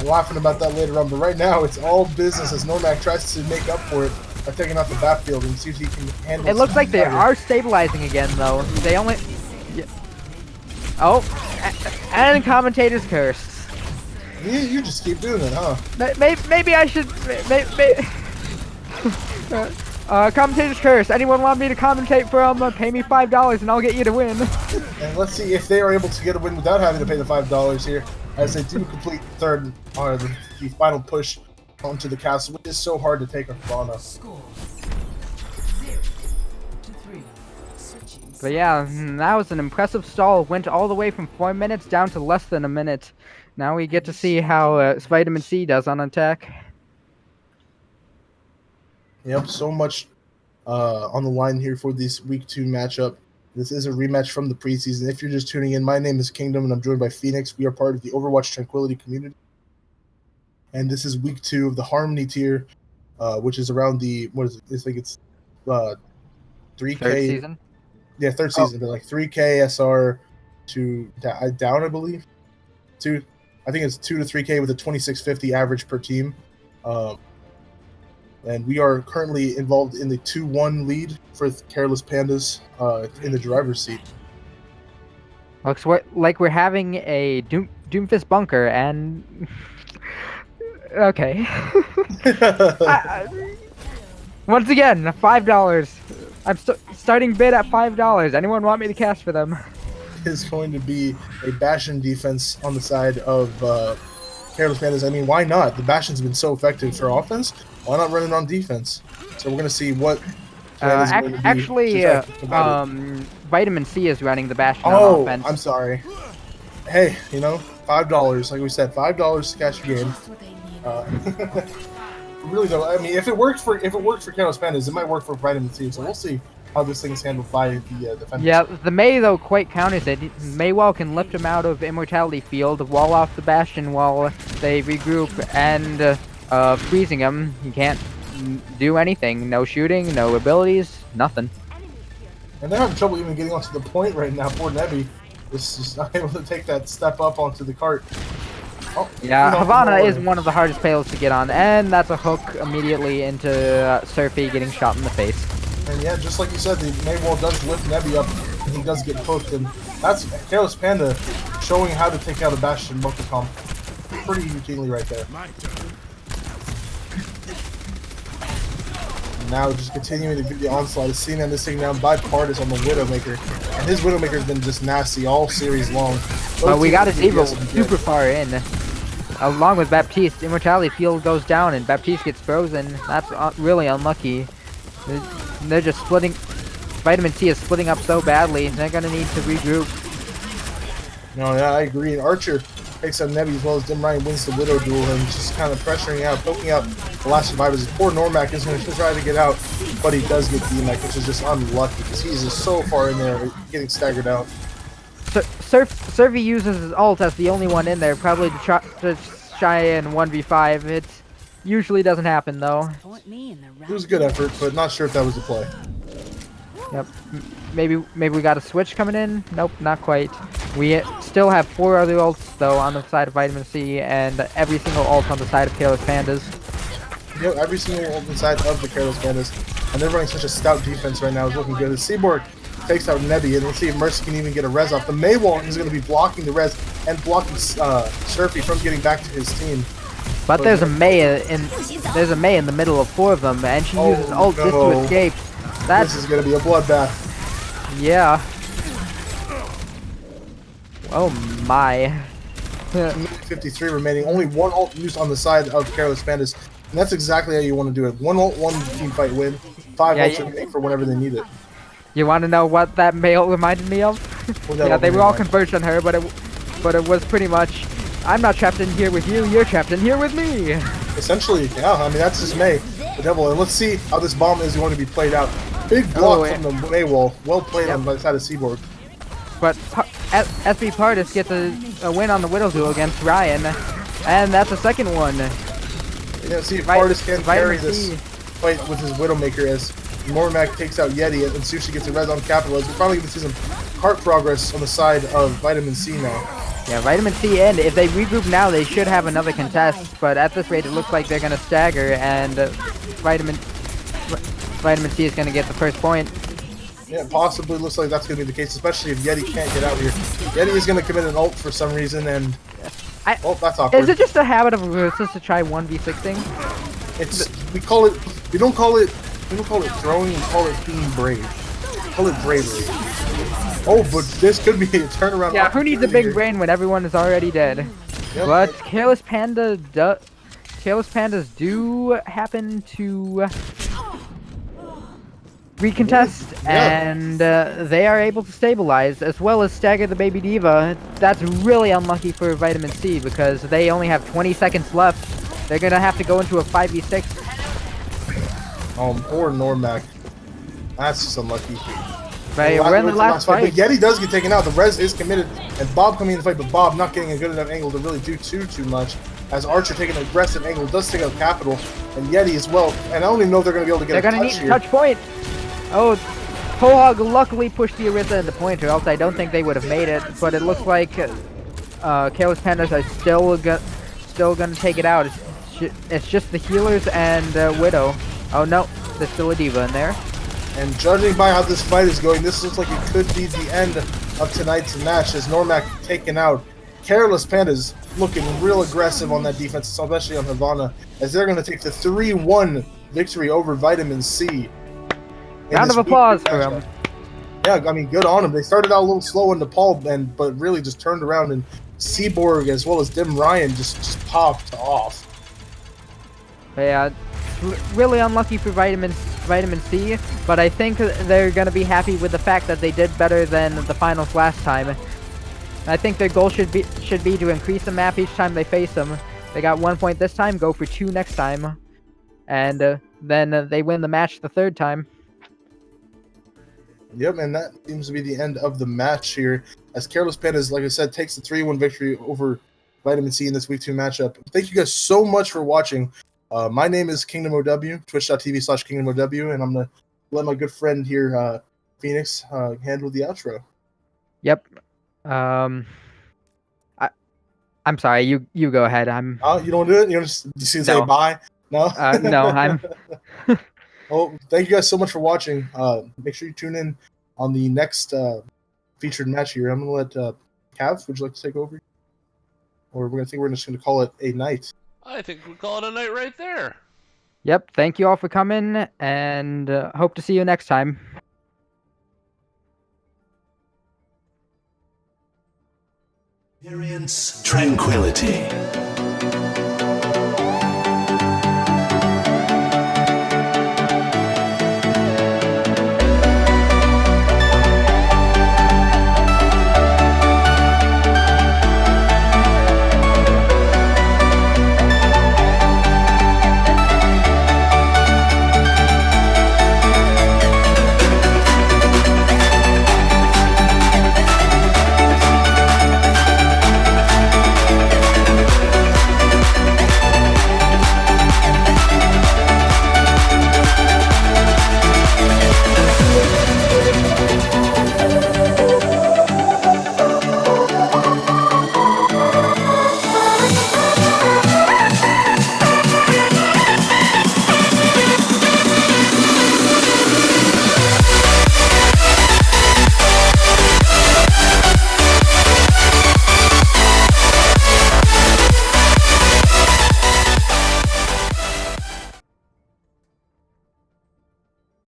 laughing about that later on. But right now, it's all business as Normac tries to make up for it by taking out the backfield and see if he can handle. It looks like they are stabilizing again, though. They only. Yeah. Oh, and commentator's curse. You just keep doing it, huh? Maybe I should. Commentator's curse. Anyone want me to commentate for them? Pay me $5 and I'll get you to win. And let's see if they are able to get a win without having to pay the $5 here, as they do complete third or the final push onto the castle, which is so hard to take a Fauna. But yeah, that was an impressive stall. Went all the way from 4 minutes down to less than a minute. Now we get to see how Vitamin C does on attack. Yep, so much on the line here for this Week 2 matchup. This is a rematch from the preseason. If you're just tuning in, my name is Kingdom, and I'm joined by Phoenix. We are part of the Overwatch Tranquility community. And this is Week 2 of the Harmony tier, which is around the, what is it? I think it's 3K. Third season? Yeah, third season, but like 3K SR to down, I believe. I think it's 2 to 3K with a 2650 average per team. And we are currently involved in the 2-1 lead for Careless Pandas in the driver's seat. Looks like we're having a Doomfist bunker, and okay. Once again, $5. I'm starting bid at $5. Anyone want me to cash for them? Is going to be a Bastion defense on the side of Careless Pandas. I mean, why not? The Bastion's been so effective for offense. Why not run it on defense? So we're going to see what. Actually, Vitamin C is running the Bastion on offense. I'm sorry. Hey, you know, $5. Like we said, $5 to cash your game. Really though, I mean, if it works for Careless Pandas, it might work for Vitamin C. So we'll see how this thing's handled by the defenders. Yeah, the May though quite counters it. Maywell can lift him out of Immortality Field, wall off the Bastion while they regroup, and freezing him. He can't do anything. No shooting, no abilities, nothing. And they're having trouble even getting onto the point right now. Poor Nebby is just not able to take that step up onto the cart. Oh, yeah, Havana is one of the hardest payloads to get on, and that's a hook immediately into Surfy getting shot in the face. And yeah, just like you said, the Maywall does lift Nebby up, and he does get hooked, and that's Careless Panda showing how to take out a Bastion multi-comp pretty routinely right there. And now just continuing to do the onslaught is seen in this thing down by Pandas on the Widowmaker, and his Widowmaker's been just nasty all series long. But we got his Evo super far in. Along with Baptiste, Immortality Field goes down and Baptiste gets frozen. That's really unlucky. They're just splitting. Vitamin C is splitting up so badly. They're gonna need to regroup. No, yeah, I agree. And Archer takes out Nebby as well as Dim Ryan wins the Widow duel and just kind of pressuring out, poking out the last survivors. Poor Normac is going to try to get out, but he does get DMAC, which is just unlucky because he's just so far in there getting staggered out. Survey uses his ult as the only one in there, probably to try in 1v5. It usually doesn't happen though. It was a good effort, but not sure if that was the play. Yep. Maybe we got a switch coming in? Nope, not quite. We still have 4 other ults though on the side of Vitamin C, and every single ult on the side of Careless Pandas. every single inside of the Careless Pandas, and they're running such a stout defense right now. It's looking good. The Seaborg takes out Nebby, and let's see if Mercy can even get a res off. The Maywall is going to be blocking the res and blocking Surfy from getting back to his team. But there's a Mei in the middle of 4 of them, and she uses ult just to escape. This is going to be a bloodbath. Yeah. Oh my. 53 remaining. Only 1 ult used on the side of Careless Pandas. And that's exactly how you want to do it. 1 ult, 1 team fight win. 5 ults remaining for whenever they need it. You want to know what that male reminded me of? Yeah, they were all converged on her, but it was pretty much, I'm not trapped in here with you, you're trapped in here with me. Essentially, yeah. I mean, that's just Mei, the devil. And let's see how this bomb is going to be played out. Big block from the Mei wall. Well played on by the side of Seaborg. But SB Pardis gets a win on the Widow duel against Ryan, and that's the second one. Yeah, see if Pardis can carry this fight with his Widowmaker as Normac takes out Yeti and Sushi gets a res on Capitalize. We're probably going to see some heart progress on the side of Vitamin C now. Yeah, Vitamin C, and if they regroup now, they should have another contest, but at this rate, it looks like they're going to stagger, and Vitamin C is going to get the first point. Yeah, possibly looks like that's going to be the case, especially if Yeti can't get out here. Yeti is going to commit an ult for some reason, and oh, that's awkward. Is it just a habit of versus to try 1v6ing? We don't call it throwing, we call it being brave. We call it bravery. Oh, but this could be a turnaround. Yeah, who needs a big brain when everyone is already dead? Yep. But Careless Pandas do happen to recontest, and they are able to stabilize as well as stagger the Baby Diva. That's really unlucky for Vitamin C because they only have 20 seconds left. They're gonna have to go into a 5v6. Poor Normac. That's just unlucky. Right, we're in the last fight. But Yeti does get taken out. The res is committed, and Bob coming in the fight, but Bob not getting a good enough angle to really do too much. As Archer taking an aggressive angle, does take out Capital, and Yeti as well. And I don't even know if they're gonna be able to get a touch here. They're gonna need touch point. Oh, Pohog luckily pushed the Aritha into point, or else I don't think they would have made it. But it looks like Careless Pandas are still gonna take it out. It's just the healers and Widow. Oh no, there's still a Diva in there. And judging by how this fight is going, this looks like it could be the end of tonight's match as Normac taken out. Careless Pandas looking real aggressive on that defense, especially on Havana, as they're going to take the 3-1 victory over Vitamin C. Round of applause for them. Yeah, I mean, good on them. They started out a little slow in Nepal, but really just turned around, and Seaborg as well as Dim Ryan just popped off. Yeah, really unlucky for Vitamin C, but I think they're going to be happy with the fact that they did better than the finals last time. I think their goal should be to increase the map each time they face them. They got 1 point this time, go for 2 next time, and then they win the match the third time. Yep, and that seems to be the end of the match here, as Careless Pandas, like I said, takes the 3-1 victory over Vitamin C in this Week 2 matchup. Thank you guys so much for watching. My name is Kingdom OW, twitch.tv/Kingdom OW, and I'm going to let my good friend here, Phoenix, handle the outro. Yep. I'm sorry, you go ahead. You don't want to do it? You want to say bye? No? No, I'm... Well, thank you guys so much for watching. Make sure you tune in on the next featured match here. I'm going to let Cav, would you like to take over? Or we're just going to call it a night. I think we call it a night right there. Yep, thank you all for coming, and hope to see you next time. Experience tranquility.